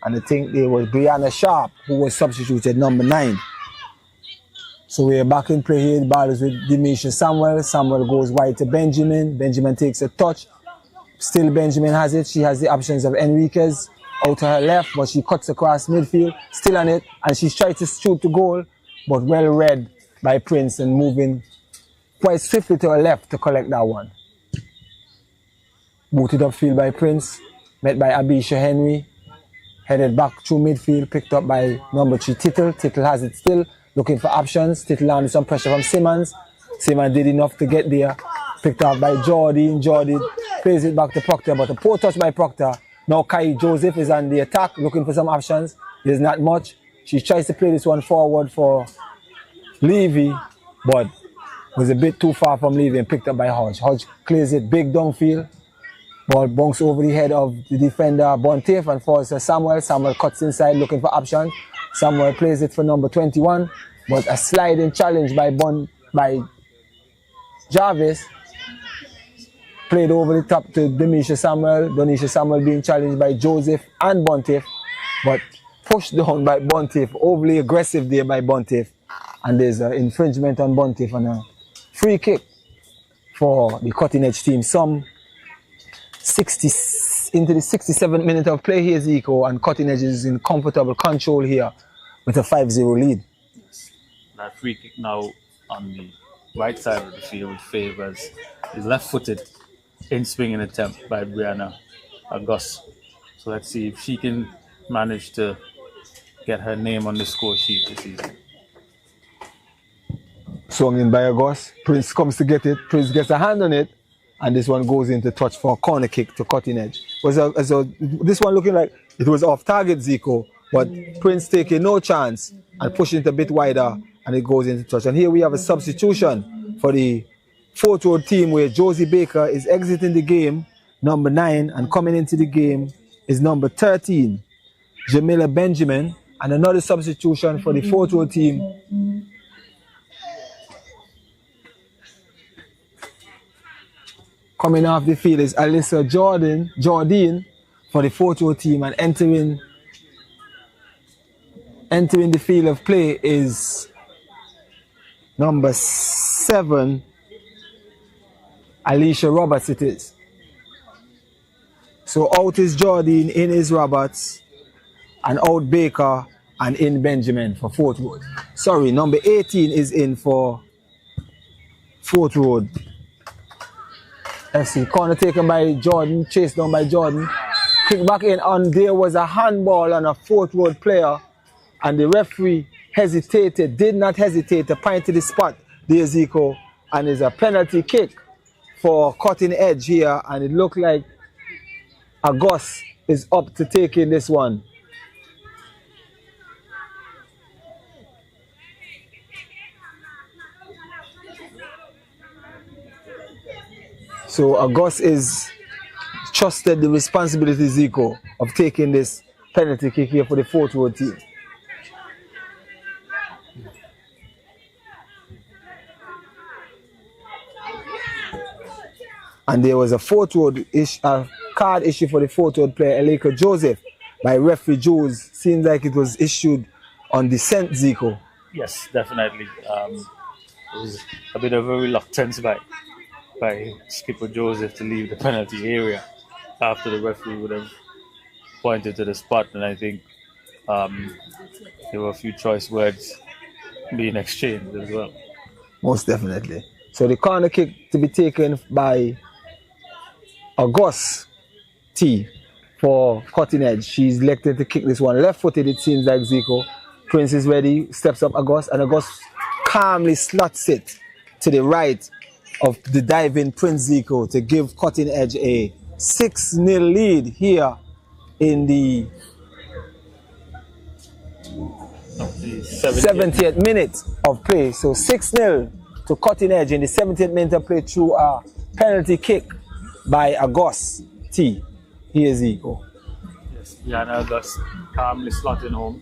and I think there was Brianna Sharp who was substituted number 9. So we're back in play here. The ball is with Demisha Samuel. Samuel goes wide to Benjamin. Benjamin takes a touch. Still Benjamin has it. She has the options of Enriquez out to her left, but she cuts across midfield, still on it, and she's trying to shoot the goal, but well read by Prince and moving quite swiftly to her left to collect that one. Booted upfield by Prince, met by Abisha Henry, headed back through midfield, picked up by number 3 Tittle. Tittle has it still, looking for options. Tittle landed some pressure from Simmons. Simmons did enough to get there, picked up by Jordan. Jordan plays it back to Proctor, but a poor touch by Proctor. Now Kai Joseph is on the attack, looking for some options. There's not much. She tries to play this one forward for Levy, but was a bit too far from Levy and picked up by Hodge. Hodge clears it big downfield. Ball bunks over the head of the defender Bonteef and falls to Samuel. Samuel cuts inside looking for options. Samuel plays it for number 21, but a sliding challenge by Jarvis. Played over the top to Demisha Samuel. Demisha Samuel being challenged by Joseph and Bonteef, but pushed down by Bonteef. Overly aggressive there by Bonteef. And there's an infringement on Bonteef and a free kick for the cutting edge team. Some 60 into the 67th minute of play here, Zico, and cutting edge is in comfortable control here with a 5-0 lead. That free kick now on the right side of the field favors the left-footed in-swinging attempt by Brianna August. So let's see if she can manage to get her name on the score sheet this season. Swung in by August. Prince comes to get it. Prince gets a hand on it, and this one goes into touch for a corner kick to cutting edge. This one looking like it was off target, Zico, but Prince taking no chance and pushing it a bit wider, and it goes into touch. And here we have a substitution for the Fort Road team where Josie Baker is exiting the game, number 9, and coming into the game is number 13, Jamila Benjamin, and another substitution for the Fort Road team. Coming off the field is Alyssa Jardine for the Fort Road team, and entering the field of play is number 7, Alicia Roberts it is. So out is Jardine, in is Roberts, and out Baker, and in Benjamin for Fort Road. Sorry, number 18 is in for Fort Road FC. Corner taken by Jordan, chased down by Jordan. Kick back in, and there was a handball on a Fort Road player, and the referee did not hesitate to point to the spot there, Zico, and there's a penalty kick for cutting edge here, and it looked like August is up to taking this one. So August is trusted the responsibility, Zico, of taking this penalty kick here for the Fort Road team. And there was a Fort Road card issue for the Fort Road player, Elika Joseph, by referee Joes. Seems like it was issued on dissent, Zico. Yes, definitely. It was a bit of a reluctance by skipper Joseph to leave the penalty area after the referee would have pointed to the spot, and I think there were a few choice words being exchanged as well. Most definitely. So the corner kick to be taken by August T for cutting edge. She's elected to kick this one left-footed, it seems like, Zico. Prince is ready, steps up August, and August calmly slots it to the right of the diving Prince, Zico, to give cutting edge a 6-0 lead here in the 70th minute of play. So 6-0 to cutting edge in the 70th minute of play through a penalty kick by August T. Here's Zico. Yes, Brianna August calmly slotting home.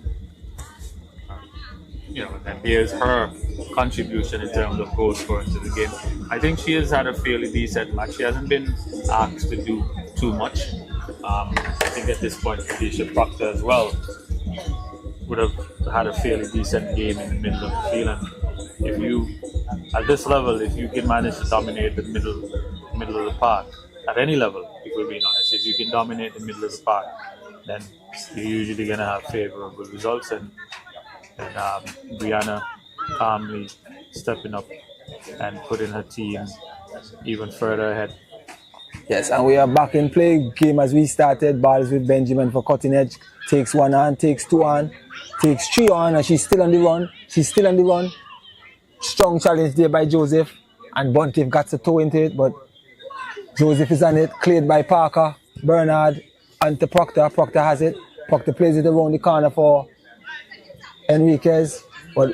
and here's her contribution in terms of goal scoring to the game. I think she has had a fairly decent match. She hasn't been asked to do too much. I think at this point, Felicia Proctor as well would have had a fairly decent game in the middle of the field. And if you, at this level, if you can manage to dominate the middle of the park, at any level, if we're being honest, if you can dominate the middle of the park, then you're usually going to have favorable results. And Brianna calmly stepping up and putting her team even further ahead. Yes, and we are back in play. Game as we started. Balls with Benjamin for cutting edge. Takes one on, takes two on, takes three on, and she's still on the run. Strong challenge there by Joseph. And Buntif got to toe into it, but Joseph is on it. Cleared by Parker. Bernard onto Proctor. Proctor has it. Proctor plays it around the corner for Enriquez, but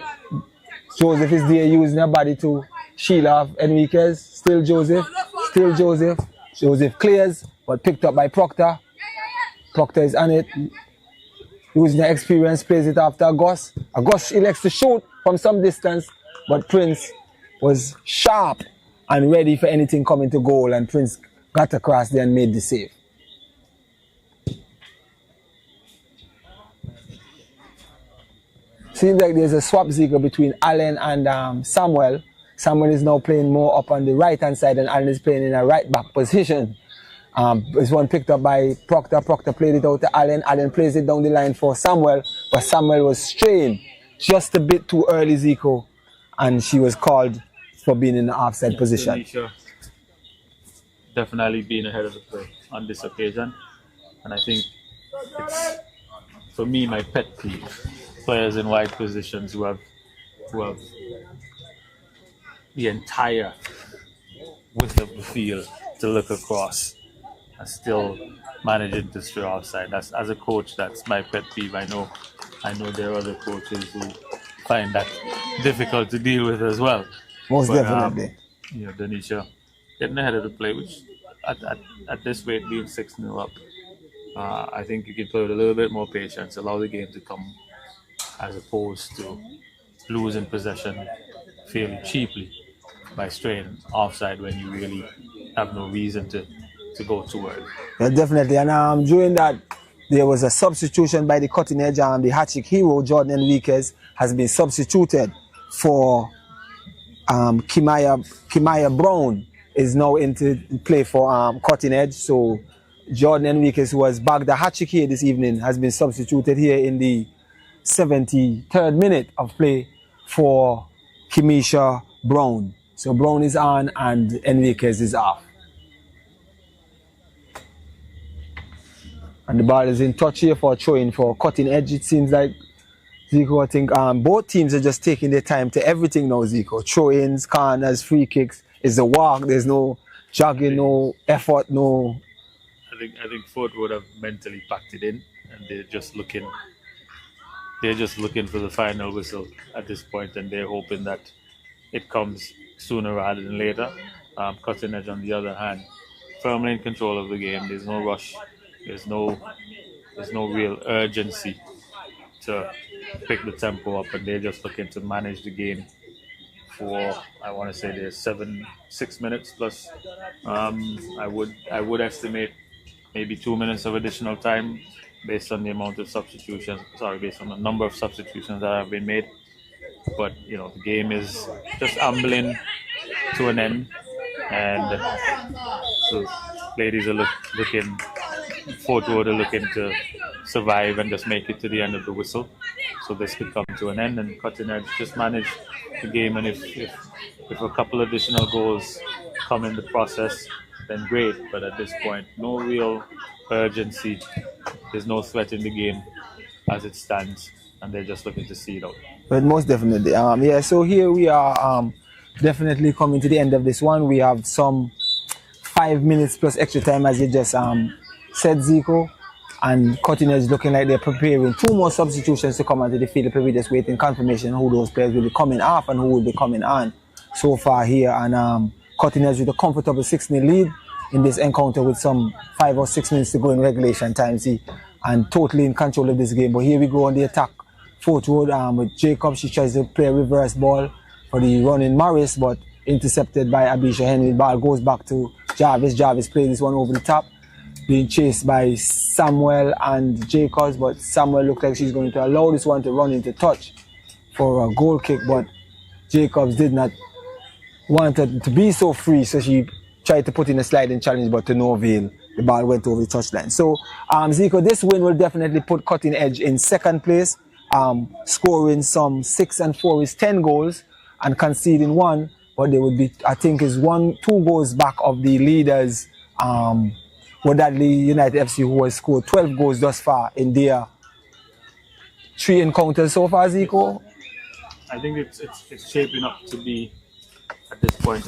Joseph is there using her body to shield off Enriquez. Still Joseph. Joseph clears, but picked up by Proctor. Proctor is on it. Using her experience, plays it after August. August elects to shoot from some distance, but Prince was sharp and ready for anything coming to goal, and Prince got across there and made the save. Seems like there's a swap, Zico, between Allen and Samuel. Samuel is now playing more up on the right-hand side, and Allen is playing in a right-back position. This one picked up by Proctor. Proctor played it out to Allen. Allen plays it down the line for Samuel, but Samuel was strained just a bit too early, Zico, and she was called for being in the offside position. Tanisha definitely being ahead of the play on this occasion, and I think it's, for me, my pet peeve. Players in wide positions who have the entire width of the field to look across and still managing to stray offside. That's, as a coach, that's my pet peeve. I know there are other coaches who find that difficult to deal with as well. Most definitely. Danisha getting ahead of the play, which at this rate, being 6-0 up, I think you can play with a little bit more patience, allow the game to come, as opposed to losing possession fairly cheaply by straying offside when you really have no reason to go toward. Yeah, definitely. And during that, there was a substitution by the cutting edge, and the hat-trick hero, Jordan Enriquez, has been substituted for Kimaya Brown is now into play for cutting edge. So Jordan Enriquez, who has bagged the hat-trick here this evening, has been substituted here in the 73rd minute of play for Kimisha Brown. So Brown is on and Enriquez is off. And the ball is in touch here for throwing for cutting edge. It seems like, Zico, I think both teams are just taking their time to everything now, Zico. Throw-ins, corners, free kicks. It's a walk. There's no jogging, no effort, no... I think Ford would have mentally packed it in, and they're just looking for the final whistle at this point, and they're hoping that it comes sooner rather than later. Cutting edge, on the other hand, firmly in control of the game. There's no rush. There's no real urgency to pick the tempo up, and they're just looking to manage the game for, I want to say, there's 6 minutes plus. I would estimate maybe 2 minutes of additional time based on the amount of substitutions. Based on the number of substitutions that have been made. But the game is just ambling to an end, and the ladies are looking. Fort Road are looking to survive and just make it to the end of the whistle, so this could come to an end, and Cutting Edge just manage the game. And if a couple additional goals come in the process, then great. But at this point, no real urgency. There's no threat in the game as it stands, and they're just looking to see it out. But most definitely, yeah. So here we are, definitely coming to the end of this one. We have some 5 minutes plus extra time, as you just said, Zico, and Cutting Edge looking like they're preparing 2 more substitutions to come onto the field. We're just waiting confirmation who those players will be coming off and who will be coming on so far here. And Cutting Edge with a comfortable 6-0 lead in this encounter with some 5 or 6 minutes to go in regulation time, and totally in control of this game. But here we go on the attack Fort Road with Jacob. She tries to play a reverse ball for the running Morris, but intercepted by Abisha Henry. The ball goes back to Jarvis. Jarvis plays this one over the top, being chased by Samuel and Jacobs, but Samuel looks like she's going to allow this one to run into touch for a goal kick, but Jacobs did not want it to be so free, so she tried to put in a sliding challenge, but to no avail. The ball went over the touchline. So, Zico, this win will definitely put Cutting Edge in second place, scoring some 6 and 4 is 10 goals and conceding 1, but they would be, I think, is 2 goals back of the leaders, Wadadley United FC, who has scored 12 goals thus far in their 3 encounters so far, Zico. I think it's shaping up to be, at this point,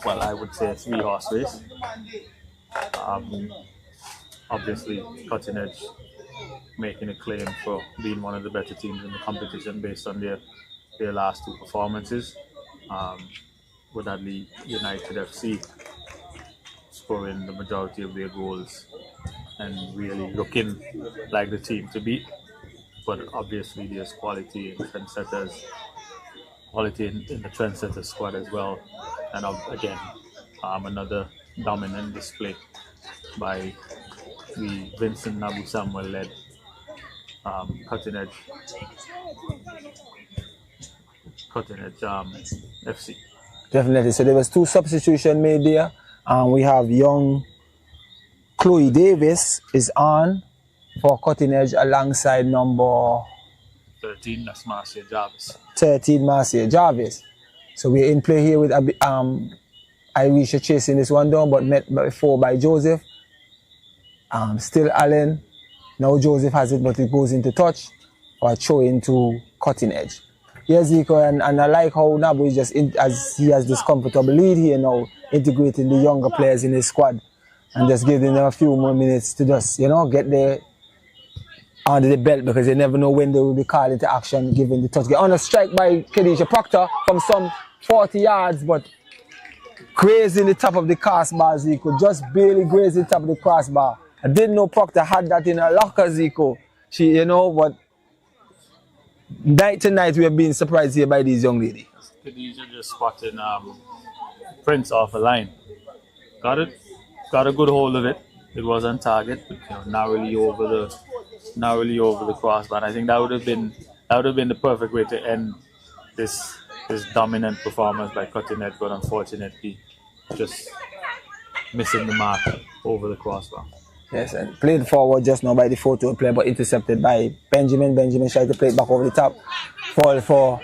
well, I would say a 3-horse race. Obviously, Cutting Edge making a claim for being one of the better teams in the competition based on their last 2 performances. Wadadley United FC scoring the majority of their goals and really looking like the team to beat. But obviously, there's quality in trendsetters. Quality in the trendsetter squad as well, and again another dominant display by the Vincent Nabu Samuel led Cutting Edge FC. Definitely. So there was 2 substitutions made there. We have young Chloe Davis is on for Cutting Edge alongside number 13, that's Marcia Jarvis. 13, Marcia Jarvis. So we're in play here with Irisha chasing this one down, but met before by Joseph. Still Allen. Now Joseph has it, but it goes into touch or throw into Cutting Edge. Yes, Zico, and I like how Nabu is just, as he has this comfortable lead here now, integrating the younger players in his squad and just giving them a few more minutes to just, get there under the belt, because you never know when they will be called into action, given the touch. Get on a strike by Khadijah Proctor from some 40 yards, but grazing the top of the crossbar, Zico. Just barely grazing the top of the crossbar. I didn't know Proctor had that in her locker, Zico. She, but night to night we are being surprised here by these young ladies. Khadijah just spotting Prince off a line. Got a good hold of it. It was on target, but narrowly over the crossbar. I think that would have been the perfect way to end this dominant performance by Cutting Edge, but unfortunately just missing the mark over the crossbar. Yes, and played forward just now by the photo player, but intercepted by Benjamin. Benjamin tried to play it back over the top. Fall for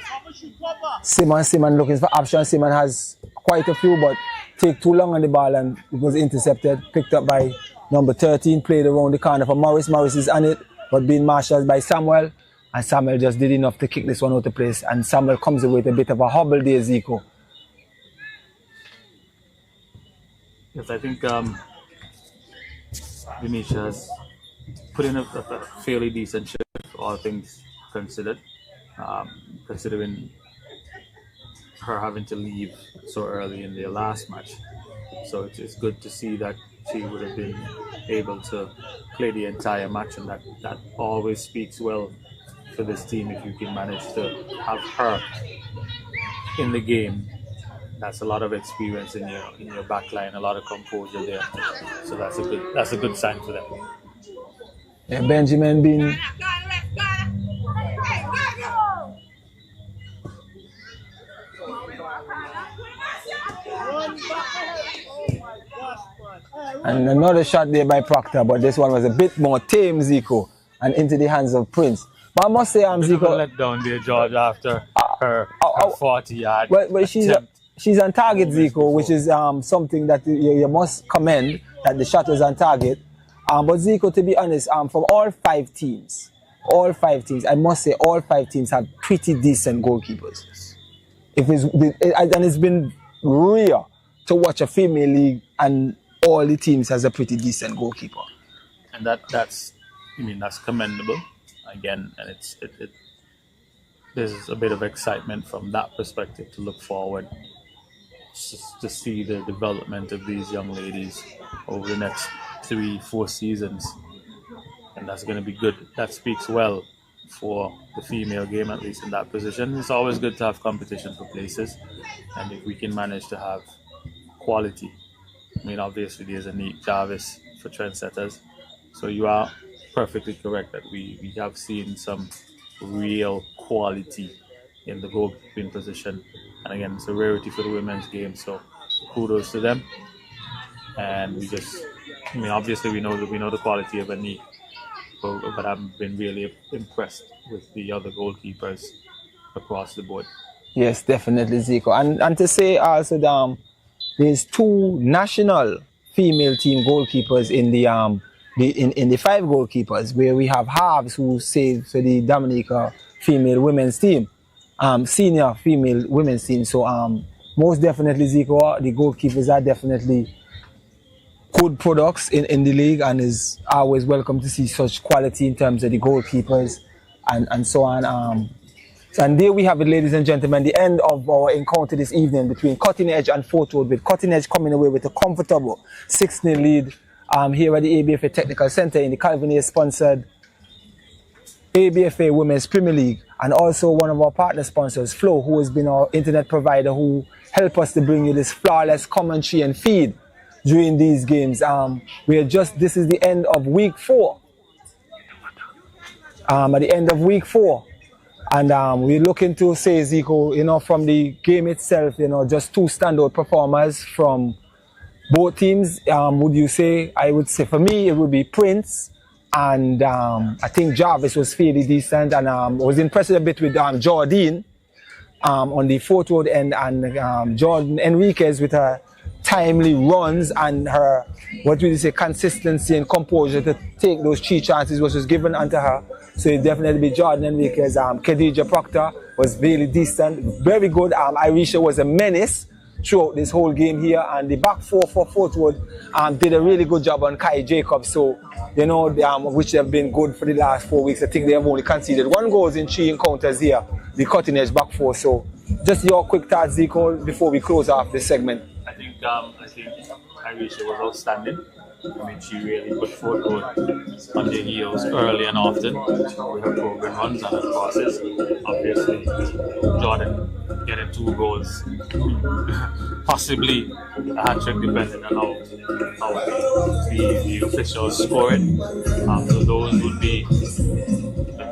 Simon. Simon looking for options. Simon has quite a few, but take too long on the ball and it was intercepted. Picked up by number 13, played around the corner for Morris. Morris is on it, but being marshalled by Samuel. And Samuel just did enough to kick this one out of place. And Samuel comes away with a bit of a hobble there, Zico. Yes, I think Venetia has put in a fairly decent shift, all things considered, considering her having to leave so early in their last match. So it's good to see that she would have been able to play the entire match, and that always speaks well for this team if you can manage to have her in the game. That's a lot of experience in your back line, a lot of composure there. So that's a good sign for them. Yeah, Benjamin being and another shot there by Proctor, but this one was a bit more tame, Zico, and into the hands of Prince. But I must say, Zico let down there, George, after her 40-yard. Well, she's on target, Zico, which is something that you must commend, that the shot was on target. But Zico, to be honest, from all five teams, I must say all 5 teams have pretty decent goalkeepers. And it's been rare to watch a female league and all the teams has a pretty decent goalkeeper. And that's commendable. Again, and there's a bit of excitement from that perspective to look forward to see the development of these young ladies over the next 3-4 seasons, and that's going to be good. That speaks well for the female game, at least in that position. It's always good to have competition for places, and if we can manage to have quality. I mean, obviously there's a need Jarvis for trendsetters, so you are perfectly correct that we have seen some real quality in the goalkeeping position, and again, it's a rarity for the women's game, so kudos to them. And obviously we know the quality of Ani, but I've been really impressed with the other goalkeepers across the board. Yes, definitely, Zico. And to say also there's 2 national female team goalkeepers in the 5 goalkeepers, where we have halves who save for the Dominica female women's team, senior female women's team. So most definitely, Zico, the goalkeepers are definitely good products in the league, and is always welcome to see such quality in terms of the goalkeepers and so on. And there we have it, ladies and gentlemen, the end of our encounter this evening between Cutting Edge and Fort Road, with Cutting Edge coming away with a comfortable 6-0 lead here at the ABFA Technical Center in the Calvin Hayes sponsored ABFA Women's Premier League, and also one of our partner sponsors, Flow, who has been our internet provider, who help us to bring you this flawless commentary and feed during these games. This is the end of week 4. At the end of week 4. And we're looking to say, Zico, from the game itself, just 2 standout performers from both teams. Would you say? I would say for me, it would be Prince, and I think Jarvis was fairly decent, and I was impressed a bit with Jordine on the Fort Road end, and Jordan Enriquez with her timely runs and her, consistency and composure to take those 3 chances which was given unto her. So it definitely be Jordan Enriquez. Khadija Proctor was really decent, very good. Irisha was a menace throughout this whole game here, and the back 4 for Fort Road did a really good job on Kai Jacobs. So, which have been good for the last 4 weeks. I think they have only conceded 1 goal in 3 encounters here, the Cutting Edge back 4. So, just your quick thoughts, Zico, before we close off this segment. I think Irisha was outstanding. I mean, she really put Fort Road on their heels early and often with her program runs and her crosses. Obviously, Jordan getting 2 goals, possibly a hat-trick depending on how the officials score it. So those would be the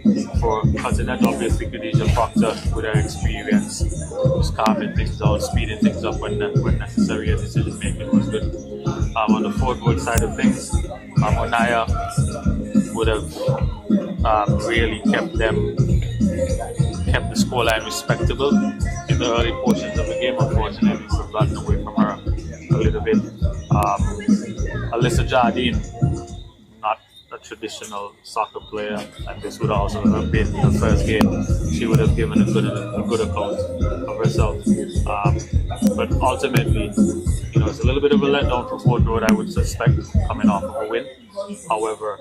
2 for Cutting Edge. Obviously, Khadija Proctor, with her experience, just calming things down, speeding things up when necessary, and decision making was good. On the Fort Road side of things, Onaya would have really kept the scoreline respectable in the early portions of the game. Unfortunately, it's gotten away from her a little bit. Alyssa Jardine, not a traditional soccer player, and this would also have been her first game. She would have given a good account of herself. But ultimately, it's a little bit of a letdown for Fort Road, I would suspect, coming off of a win. However,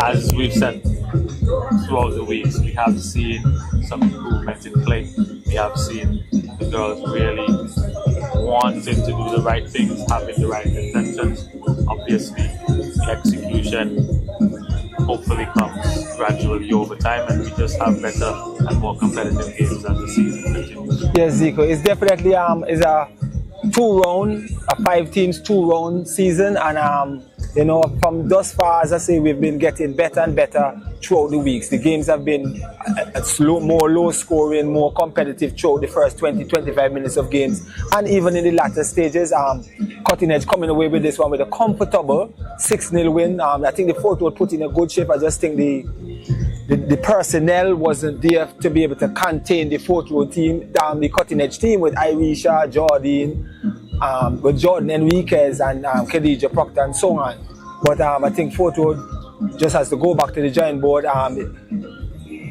as we've said throughout the weeks, we have seen some improvement in play. We have seen the girls really wanting to do the right things, having the right intentions. Obviously, the execution hopefully comes gradually over time, and we just have better and more competitive games as the season continues. Yes, Zico, it's definitely is a 2-round, a 5 teams 2-round season, and from thus far, as I say, we've been getting better and better throughout the weeks. The games have been more low scoring, more competitive throughout the first 20-25 minutes of games, and even in the latter stages. Cutting Edge coming away with this one with a comfortable 6-0 win. I think the Fort Road put in a good shape. I just think the personnel wasn't there to be able to contain the Fort Road team, the Cutting Edge team with Irisha, Jordine, with Jordan Enriquez and Khadija Proctor and so on. But I think Fort Road just has to go back to the drawing board.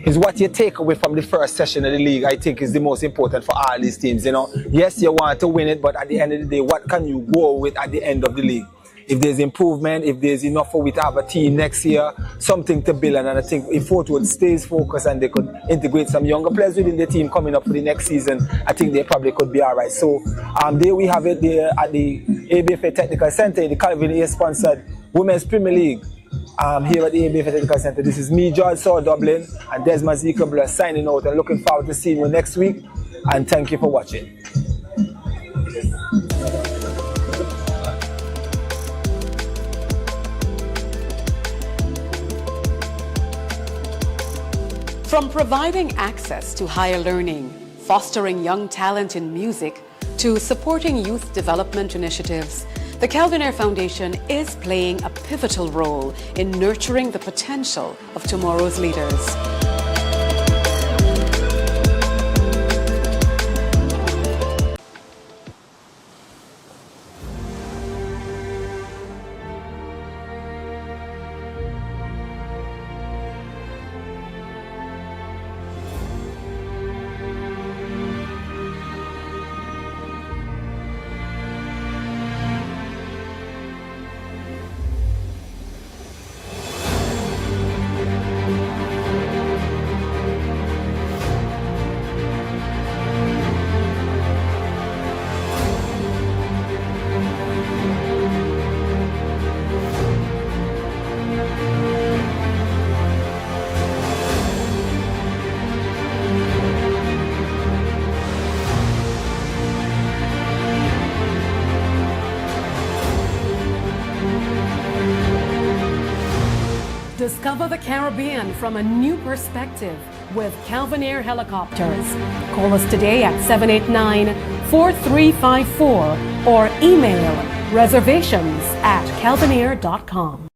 Is what you take away from the first session of the league, I think, is the most important for all these teams. Yes, you want to win it, but at the end of the day, what can you go with at the end of the league? If there's improvement, if there's enough for we to have a team next year, something to build on. And I think if Fort Road stays focused and they could integrate some younger players within the team coming up for the next season, I think they probably could be all right. So there we have it there at the ABFA Technical Center in the Calvin Hayes sponsored Women's Premier League here at the ABFA Technical Center. This is me, George Saw Dublin, and Desmond Zekabler signing out and looking forward to seeing you next week. And thank you for watching. From providing access to higher learning, fostering young talent in music, to supporting youth development initiatives, the Calvin Ayre Foundation is playing a pivotal role in nurturing the potential of tomorrow's leaders. Discover the Caribbean from a new perspective with Calvin Ayre helicopters. Call us today at 789-4354 or email reservations@calvinair.com.